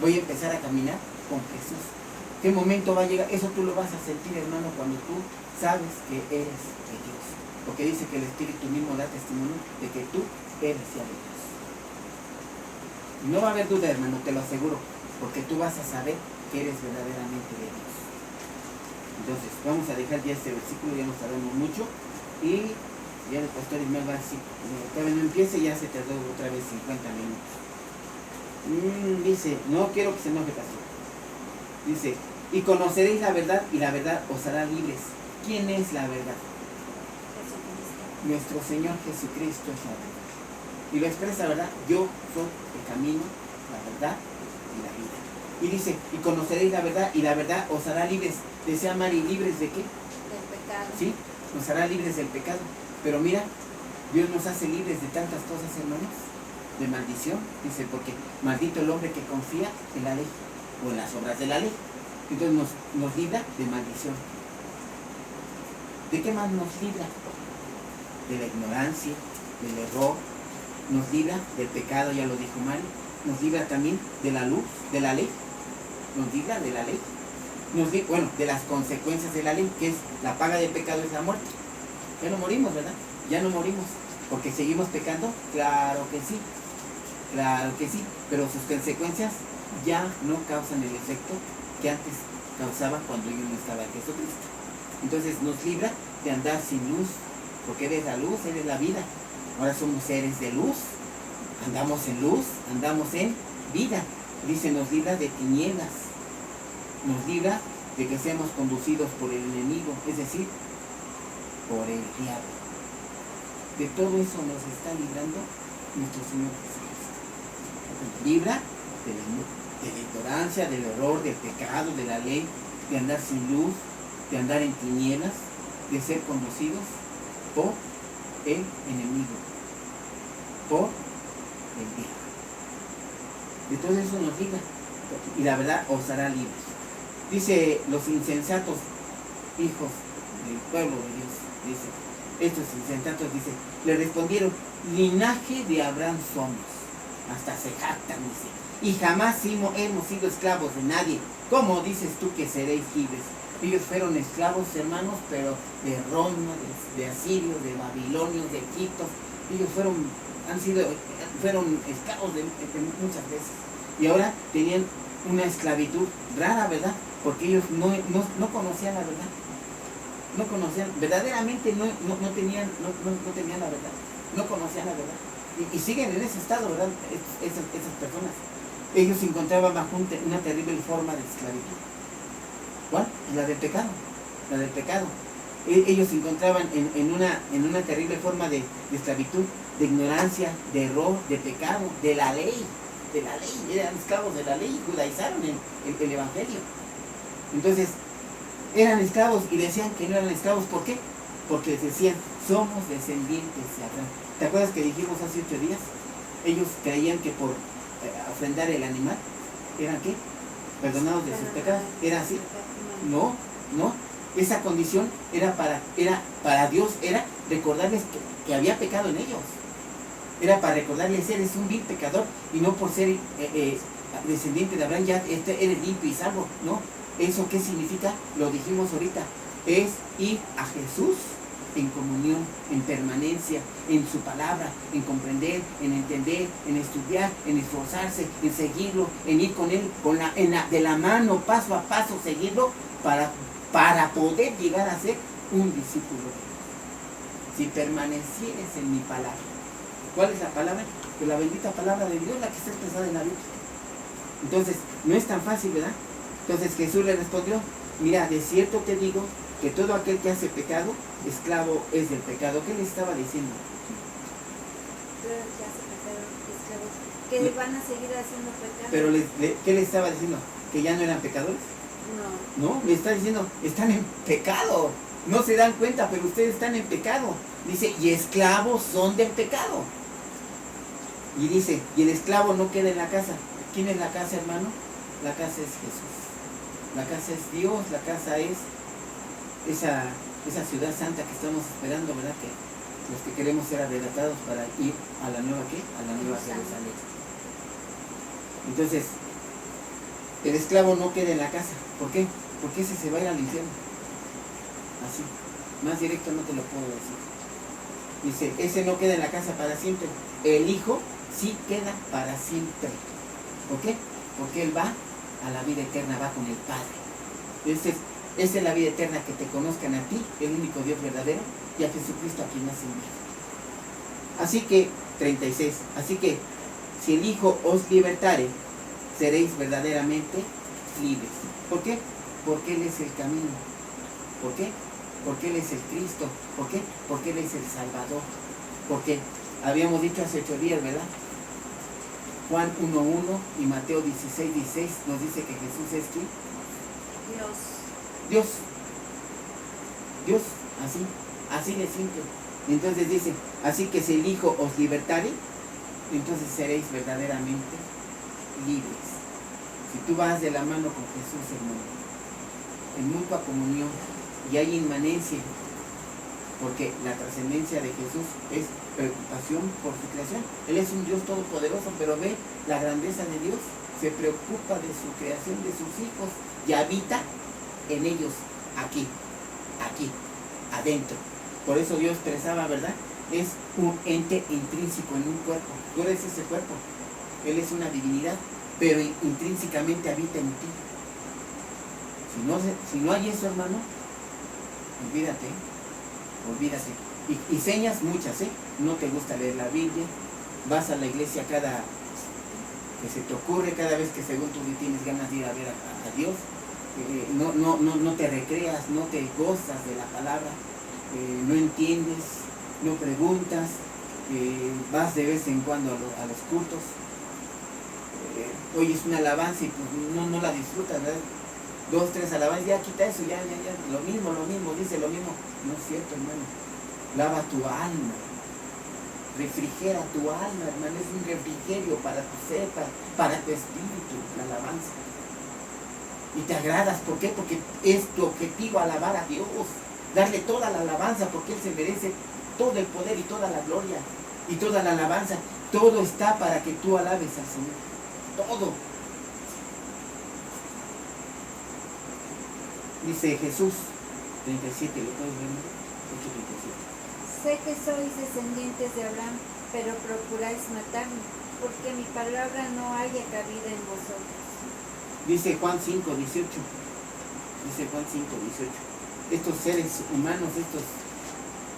Voy a empezar a caminar con Jesús. ¿Qué momento va a llegar? Eso tú lo vas a sentir, hermano, cuando tú sabes que eres de Dios. Porque dice que el Espíritu mismo da testimonio de que tú eres ya de Dios. No va a haber duda, hermano, te lo aseguro, porque tú vas a saber que eres verdaderamente de Dios. Entonces, vamos a dejar ya este versículo, ya no sabemos mucho, y ya el pastor Ismael va a decir, todavía no empiece, ya se tardó otra vez 50 minutos. Dice, no quiero que se enoje, pastor. Dice, y conoceréis la verdad, y la verdad os hará libres. ¿Quién es la verdad? Jesucristo. Nuestro Señor Jesucristo es la verdad. Y lo expresa, ¿verdad? Yo soy el camino, la verdad y la vida. Y dice, y conoceréis la verdad, y la verdad os hará libres. Decía Mari, ¿libres de qué? Del pecado. Sí, nos hará libres del pecado. Pero mira, Dios nos hace libres de tantas cosas, hermanos. De maldición, dice, porque maldito el hombre que confía en la ley o en las obras de la ley. Entonces nos libra de maldición. ¿De qué más nos libra? De la ignorancia, del error. Nos libra del pecado, ya lo dijo Mari. Nos libra también de la luz, de la ley. Nos libra de la ley. De las consecuencias de la ley, que es la paga del pecado es la muerte. Ya no morimos, ¿verdad? Ya no morimos. ¿Porque seguimos pecando? Claro que sí. Claro que sí. Pero sus consecuencias ya no causan el efecto que antes causaba cuando yo no estaba en Jesucristo. Entonces nos libra de andar sin luz. Porque eres la luz, eres la vida. Ahora somos seres de luz. Andamos en luz, andamos en vida. Dice, nos libra de tinieblas. Nos libra de que seamos conducidos por el enemigo, es decir, por el diablo. De todo eso nos está librando nuestro Señor Jesucristo. Libra de la ignorancia, del error, del pecado, de la ley, de andar sin luz, de andar en tinieblas, de ser conducidos por el enemigo, por el diablo. De todo eso nos libra. Y la verdad os hará libres. Dice, los insensatos hijos del pueblo de Dios, dice, estos insensatos, dice, le respondieron, linaje de Abraham somos. Hasta se jactan, dice, y jamás hemos sido esclavos de nadie. ¿Cómo dices tú que seréis libres? Ellos fueron esclavos, hermanos, pero de Roma, de Asirio, de Babilonio, de Egipto. Ellos fueron esclavos de muchas veces. Y ahora tenían una esclavitud rara, ¿verdad? Porque ellos no conocían la verdad. No conocían, verdaderamente no tenían la verdad. No conocían la verdad. Y siguen en ese estado, ¿verdad? Esas personas. Ellos se encontraban bajo una terrible forma de esclavitud. ¿Cuál? La del pecado. La del pecado. Ellos se encontraban en una terrible forma de esclavitud, de ignorancia, de error, de pecado, de la ley. Eran esclavos de la ley y judaizaron el evangelio. Entonces, eran esclavos y decían que no eran esclavos. ¿Por qué? Porque decían, somos descendientes de Abraham. ¿Te acuerdas que dijimos hace 8 días? Ellos creían que por ofrendar el animal, ¿eran qué? Perdonados de sus pecados. ¿Era así? No. Esa condición era para Dios, era recordarles que había pecado en ellos. Era para recordarles, eres un vil pecador, y no por ser descendiente de Abraham ya eres limpio y salvo. No. ¿Eso qué significa? Lo dijimos ahorita. Es ir a Jesús en comunión, en permanencia, en su palabra, en comprender, en entender, en estudiar, en esforzarse, en seguirlo, en ir con él, de la mano, paso a paso, seguirlo, para poder llegar a ser un discípulo de Dios. Si permanecieres en mi palabra. ¿Cuál es la palabra? Pues la bendita palabra de Dios, la que está expresada en la Biblia. Entonces, no es tan fácil, ¿verdad? Entonces Jesús le respondió, mira, de cierto te digo que todo aquel que hace pecado, esclavo es del pecado. ¿Qué le estaba diciendo? Todo el que hace pecado, esclavos, que van a seguir haciendo pecado. Pero ¿qué le estaba diciendo? ¿Que ya no eran pecadores? No, le está diciendo, están en pecado. No se dan cuenta, pero ustedes están en pecado. Dice, y esclavos son del pecado. Y dice, y el esclavo no queda en la casa. ¿Quién es la casa, hermano? La casa es Jesús. La casa es Dios, la casa es esa ciudad santa que estamos esperando, ¿verdad? Que los que queremos ser arrebatados para ir a la nueva, ¿qué? A la nueva Jerusalén. Entonces, el esclavo no queda en la casa. ¿Por qué? Porque ese se va a ir al infierno. Así. Más directo no te lo puedo decir. Dice, ese no queda en la casa para siempre. El hijo sí queda para siempre. ¿Por qué? Porque él va a la vida eterna, va con el Padre. Esa es la vida eterna, que te conozcan a ti, el único Dios verdadero, y a Jesucristo a quien has enviado. Así que, 36, así que, si el Hijo os libertare, seréis verdaderamente libres. ¿Por qué? Porque Él es el camino. ¿Por qué? Porque Él es el Cristo. ¿Por qué? Porque Él es el Salvador. Porque habíamos dicho hace 8 días, ¿verdad? Juan 1:1 y Mateo 16:16 nos dice que Jesús es ¿quién? Dios, así de simple. Entonces dice, así que si el Hijo os libertare, entonces seréis verdaderamente libres. Si tú vas de la mano con Jesús, hermano, en mutua comunión, y hay inmanencia, porque la trascendencia de Jesús es preocupación por su creación. Él es un Dios todopoderoso, pero ve la grandeza de Dios, se preocupa de su creación, de sus hijos, y habita en ellos, aquí, adentro. Por eso Dios expresaba, ¿verdad? Es un ente intrínseco en un cuerpo. Tú eres ese cuerpo. Él es una divinidad, pero intrínsecamente habita en ti. Si no hay eso, hermano, olvídate. Y señas muchas, ¿eh? No te gusta leer la Biblia, vas a la iglesia cada que se te ocurre, cada vez que según tú tienes ganas de ir a ver a Dios. No te recreas, no te gozas de la palabra, no entiendes, no preguntas, vas de vez en cuando a los cultos, oyes una alabanza y pues no la disfrutas, ¿verdad? 2, 3 alabanzas, ya quita eso, ya, lo mismo, dice lo mismo. No es cierto, hermano. Lava tu alma, refrigera tu alma, hermano, es un refrigerio para tu ser, para tu espíritu, la alabanza. Y te agradas, ¿por qué? Porque es tu objetivo alabar a Dios, darle toda la alabanza, porque Él se merece todo el poder y toda la gloria y toda la alabanza. Todo está para que tú alabes al Señor. todo. Dice Jesús 37, ¿lo puedes ver? 8:37. Sé que sois descendientes de Abraham, pero procuráis matarme, porque mi palabra no haya cabida en vosotros. Dice Juan 5:18. Dice Juan 5:18. Estos seres humanos, estos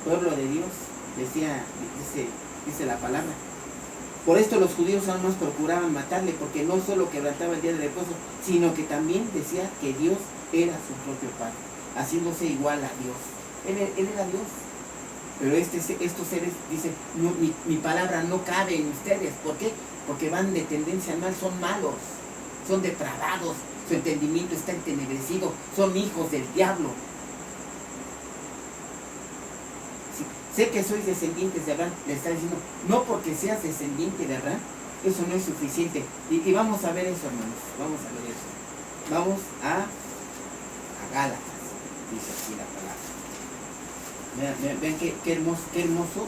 pueblo de Dios, dice la palabra. Por esto los judíos aún más procuraban matarle, porque no solo quebrantaba el día de reposo, sino que también decía que Dios era su propio Padre, haciéndose igual a Dios. Él era Dios. Pero estos seres dicen, no, mi palabra no cabe en ustedes. ¿Por qué? Porque van de tendencia al mal, son malos, son depravados, su entendimiento está entenebrecido, son hijos del diablo. Sé que sois descendientes de Abraham, le está diciendo, no porque seas descendiente de Abraham, eso no es suficiente. Y vamos a ver eso, hermanos, vamos a ver eso. Vamos a Gálatas, dice aquí la palabra. Vean qué hermoso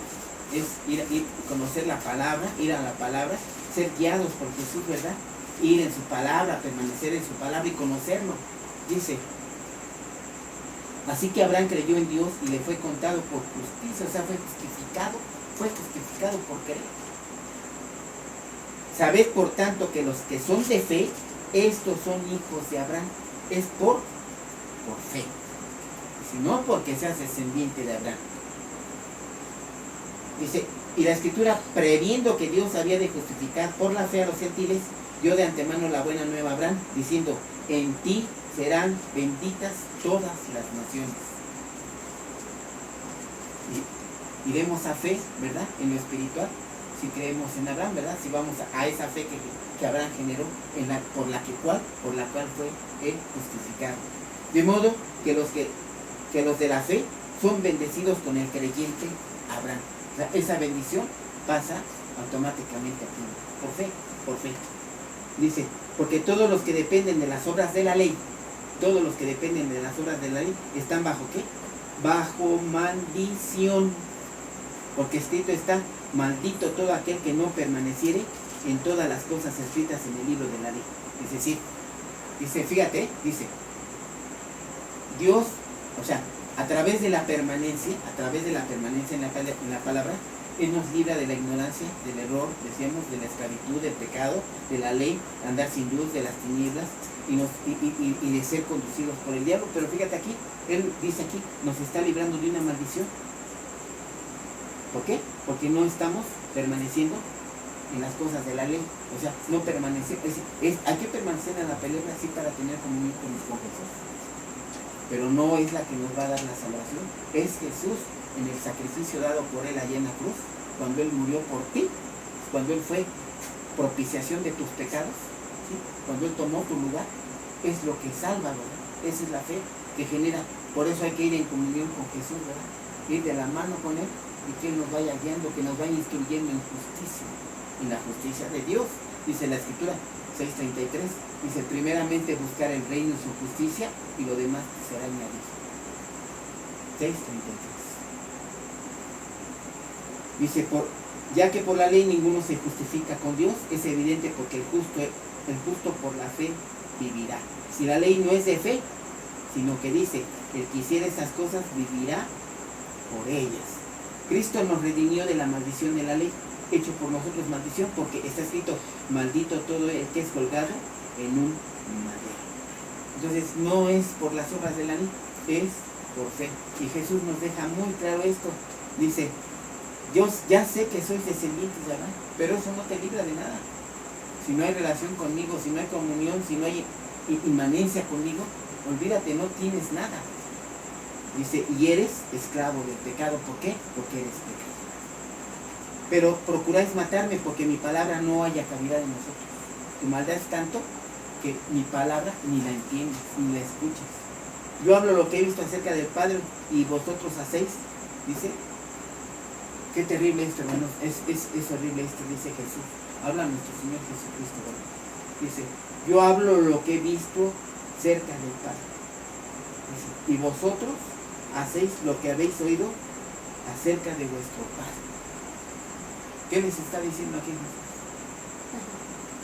es ir conocer la palabra, ir a la palabra, ser guiados por Jesús, ¿verdad? Ir en su palabra, permanecer en su palabra y conocerlo. Dice, así que Abraham creyó en Dios y le fue contado por justicia, o sea, fue justificado por creer. Sabed por tanto que los que son de fe, estos son hijos de Abraham, es por fe, sino porque seas descendiente de Abraham. Dice, y la escritura, previendo que Dios había de justificar por la fe a los gentiles, dio de antemano la buena nueva a Abraham, diciendo, en ti serán benditas todas las naciones. Y iremos a fe, ¿verdad? En lo espiritual, si creemos en Abraham, ¿verdad? Si vamos a esa fe que Abraham generó, por la cual fue él justificado. De modo que los de la fe son bendecidos con el creyente Abraham. O sea, esa bendición pasa automáticamente aquí, por fe. Dice, porque todos los que dependen de las obras de la ley, están bajo ¿qué? Bajo maldición. Porque escrito está, maldito todo aquel que no permaneciere en todas las cosas escritas en el libro de la ley. Es decir, dice, Dios, o sea, a través de la permanencia en la palabra, Él nos libra de la ignorancia, del error, decíamos, de la esclavitud, del pecado, de la ley, andar sin luz, de las tinieblas y de ser conducidos por el diablo. Pero fíjate aquí, Él dice aquí, nos está librando de una maldición. ¿Por qué? Porque no estamos permaneciendo en las cosas de la ley. O sea, no permanecer, hay que permanecer en la palabra así para tener comunión con Jesús. Pero no es la que nos va a dar la salvación. Es Jesús en el sacrificio dado por Él allá en la cruz, cuando Él murió por ti, cuando Él fue propiciación de tus pecados, ¿sí? Cuando Él tomó tu lugar, es lo que salva, ¿verdad? Esa es la fe que genera. Por eso hay que ir en comunión con Jesús, ¿verdad? Ir de la mano con Él y que Él nos vaya guiando, que nos vaya instruyendo en justicia, en la justicia de Dios. Dice la Escritura 6:33, dice, primeramente buscar el reino y su justicia y lo demás será añadido. 6:33. Dice, ya que por la ley ninguno se justifica con Dios, es evidente porque el justo por la fe vivirá. Si la ley no es de fe, sino que dice, el que hiciera esas cosas vivirá por ellas. Cristo nos redimió de la maldición de la ley, hecho por nosotros maldición, porque está escrito, maldito todo el que es colgado en un madero. Entonces no es por las obras de la ley, es por fe. Y Jesús nos deja muy claro esto. Dice, Dios, ya sé que sois descendientes de Abraham, pero eso no te libra de nada. Si no hay relación conmigo, si no hay comunión, si no hay inmanencia conmigo, olvídate, no tienes nada. Dice, y eres esclavo del pecado. ¿Por qué? Porque eres pecado. Pero procuráis matarme porque mi palabra no haya cabida en nosotros. Tu maldad es tanto que mi palabra ni la entiendes, ni la escuchas. Yo hablo lo que he visto acerca del Padre y vosotros hacéis. Dice, qué terrible esto, hermanos. Es horrible esto, dice Jesús. Habla nuestro Señor Jesucristo, ¿verdad? Dice, yo hablo lo que he visto cerca del Padre. Dice, y vosotros hacéis lo que habéis oído acerca de vuestro Padre. ¿Qué les está diciendo aquí Jesús?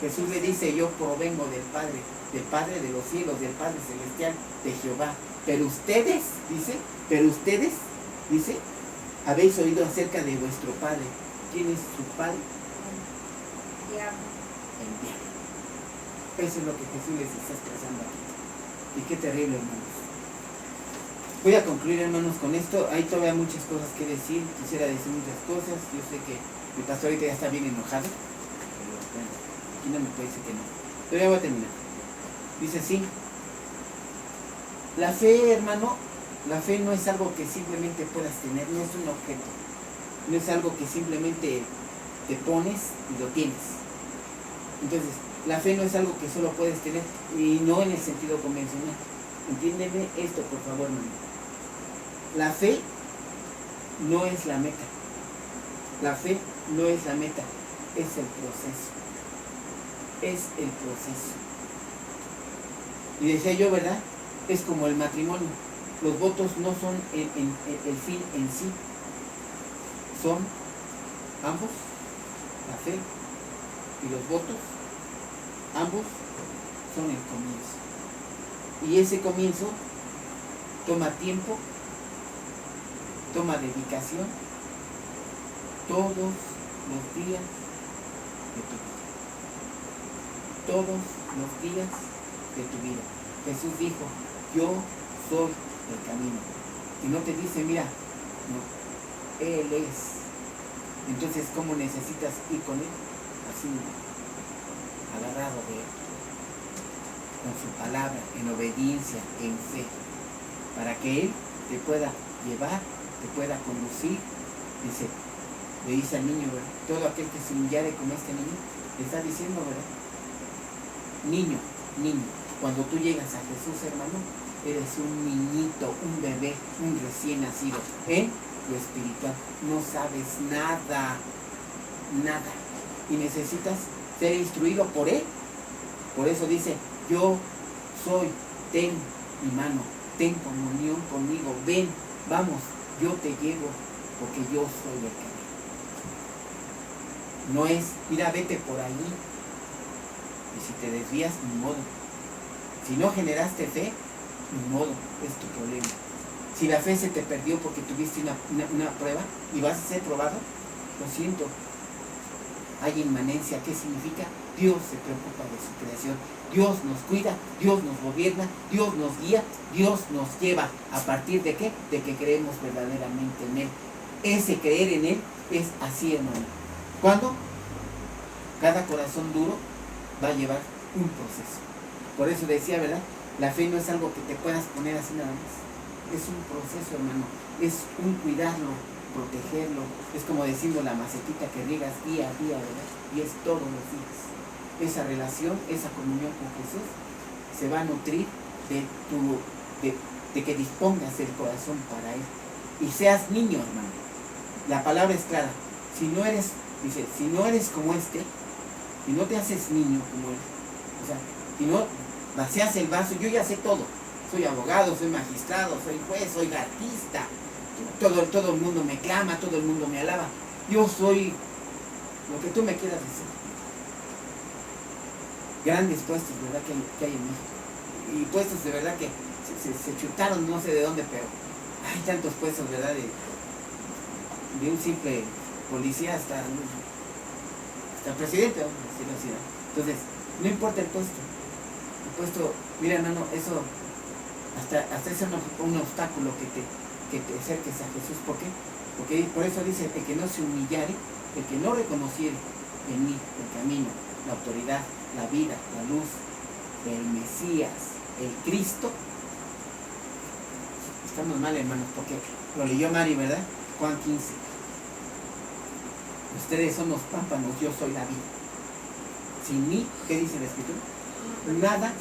Jesús le dice, yo provengo del Padre de los cielos, del Padre celestial, de Jehová. Pero ustedes, dice, habéis oído acerca de vuestro Padre. ¿Quién es su Padre? El diablo. El diablo. Eso es lo que Jesús les está expresando aquí. Y qué terrible, hermanos. Voy a concluir, hermanos, con esto. Hay todavía muchas cosas que decir. Quisiera decir muchas cosas. Yo sé que mi pastor ahorita ya está bien enojado. Pero bueno, aquí no me puede decir que no. Pero ya voy a terminar. Dice así. La fe, hermano, la fe no es algo que simplemente puedas tener. No es un objeto. No es algo que simplemente te pones y lo tienes. Entonces, la fe no es algo que solo puedes tener. Y no en el sentido convencional. Entiéndeme esto, por favor, hermano. La fe no es la meta. La fe no es la meta, es el proceso. Es el proceso. Y decía yo, ¿verdad? Es como el matrimonio. Los votos no son el fin en sí. Son ambos, la fe y los votos, ambos son el comienzo. Y ese comienzo toma tiempo, toma dedicación, todos los días de tu vida. Todos los días de tu vida. Jesús dijo, yo soy el camino. Y no te dice, mira, no, Él es. Entonces, ¿cómo necesitas ir con Él? Así, agarrado de Él. Con su palabra, en obediencia, en fe. Para que Él te pueda llevar, te pueda conducir. Dice, le dice al niño, ¿verdad? Todo aquel que se humillare como este niño, le está diciendo, ¿verdad? Niño, cuando tú llegas a Jesús, hermano, eres un niñito, un bebé, un recién nacido. En lo espiritual, no sabes nada, nada. Y necesitas ser instruido por Él. Por eso dice, yo soy, ten mi mano, ten comunión conmigo, ven, vamos, yo te llevo, porque yo soy el camino. No es, mira, vete por ahí. Y si te desvías, ni modo. Si no generaste fe, ni modo, es tu problema. Si la fe se te perdió porque tuviste una prueba y vas a ser probado, lo siento. Hay inmanencia. ¿Qué significa? Dios se preocupa de su creación. Dios nos cuida, Dios nos gobierna, Dios nos guía, Dios nos lleva. ¿A partir de qué? De que creemos verdaderamente en Él. Ese creer en Él es así, hermano. ¿Cuándo? Cada corazón duro va a llevar un proceso. Por eso decía, ¿verdad? La fe no es algo que te puedas poner así nada más. Es un proceso, hermano. Es un cuidarlo, protegerlo. Es como diciendo la macetita que riegas día a día, ¿verdad? Y es todos los días. Esa relación, esa comunión con Jesús se va a nutrir de que dispongas el corazón para Él. Y seas niño, hermano. La palabra es clara. Si no eres, dice, si no eres como si no te haces niño como Él, o sea, si no vacías el vaso, yo ya sé todo. Soy abogado, soy magistrado, soy juez, soy artista. Todo el mundo me clama, todo el mundo me alaba. Yo soy lo que tú me quieras decir. Grandes puestos, ¿verdad? Que hay en México. Y puestos de verdad que se chutaron no sé de dónde, pero hay tantos puestos, ¿verdad? De un simple policía hasta presidente, vamos a decirlo así, ¿verdad? Entonces, no importa el puesto. El puesto, mira, hermano, eso hasta es un obstáculo que te acerques a Jesús. ¿Por qué? Porque por eso dice, el que no se humillare, el que no reconociere en mí el camino, la autoridad, la vida, la luz, el Mesías, el Cristo. Estamos mal, hermanos, porque lo leyó Mari, ¿verdad? Juan 15. Ustedes son los pámpanos, yo soy la vida. Sin mí, ¿qué dice la Escritura? Nada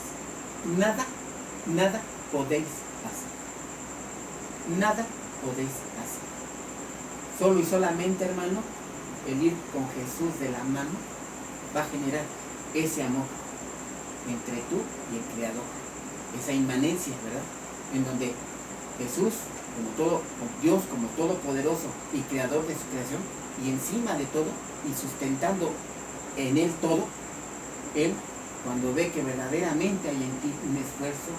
podéis hacer. Nada podéis hacer. Solo y solamente, hermano, el ir con Jesús de la mano va a generar ese amor entre tú y el Creador. Esa inmanencia, ¿verdad? En donde Jesús, como Dios, como todopoderoso y creador de su creación, y encima de todo, y sustentando en Él todo, Él, cuando ve que verdaderamente hay en ti un esfuerzo,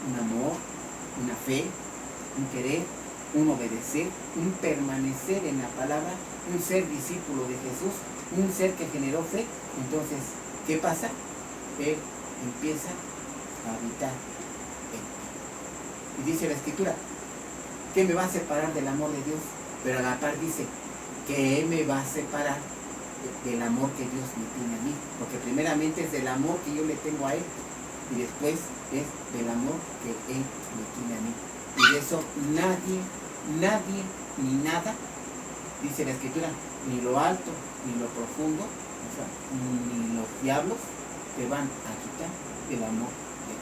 un amor, una fe, un querer, un obedecer, un permanecer en la palabra, un ser discípulo de Jesús, un ser que generó fe, entonces, ¿qué pasa? Él empieza a habitar en ti. Y dice la Escritura, ¿qué me va a separar del amor de Dios? Pero a la par dice, ¿qué me va a separar del amor que Dios me tiene a mí? Porque primeramente es del amor que yo le tengo a Él, y después es del amor que Él me tiene a mí. Y de eso nadie, ni nada, dice la Escritura, ni lo alto, ni lo profundo, o sea, ni los diablos te van a quitar el amor de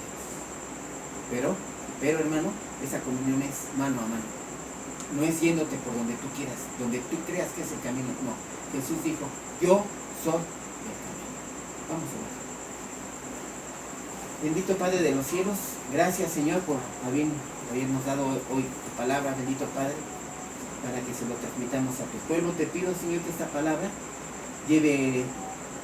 Dios. Pero hermano, esa comunión es mano a mano. No es yéndote por donde tú quieras, donde tú creas que es el camino. No, Jesús dijo, yo soy el camino. Vamos a ver. Bendito Padre de los cielos, gracias Señor por habernos dado hoy tu palabra, bendito Padre, para que se lo transmitamos a tu pueblo. Te pido, Señor, que esta palabra lleve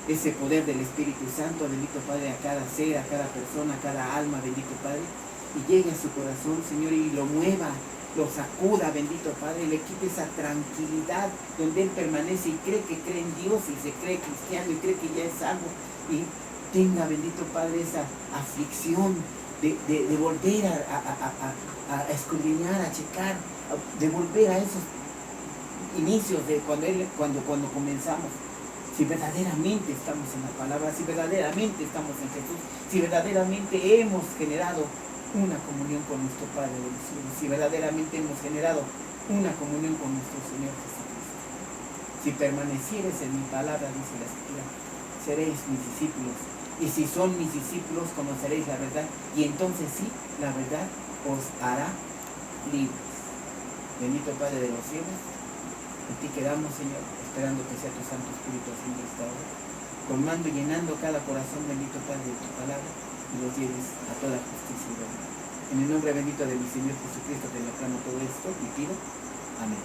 ese poder del Espíritu Santo, bendito Padre, a cada ser, a cada persona, a cada alma, bendito Padre, y llegue a su corazón, Señor, y lo mueva, lo sacuda, bendito Padre, y le quite esa tranquilidad donde Él permanece y cree en Dios, y se cree cristiano, y cree que ya es salvo, y tenga, bendito Padre, esa aflicción de volver a escudriñar, a checar, de volver a esos inicios de cuando comenzamos. Si verdaderamente estamos en la palabra, si verdaderamente estamos en Jesús, si verdaderamente hemos generado una comunión con nuestro Padre de los cielos, si verdaderamente hemos generado una comunión con nuestro Señor Jesucristo. Si permanecieres en mi palabra, dice la Escritura, seréis mis discípulos. Y si son mis discípulos, conoceréis la verdad. Y entonces sí, la verdad os hará libres. Bendito Padre de los cielos, en ti quedamos, Señor, esperando que sea tu Santo Espíritu haciendo esta obra, colmando y llenando cada corazón, bendito Padre, de tu palabra, y los lleves a toda justicia y verdad. En el nombre bendito de mi Señor Jesucristo te lo clamo todo esto y pido. Amén.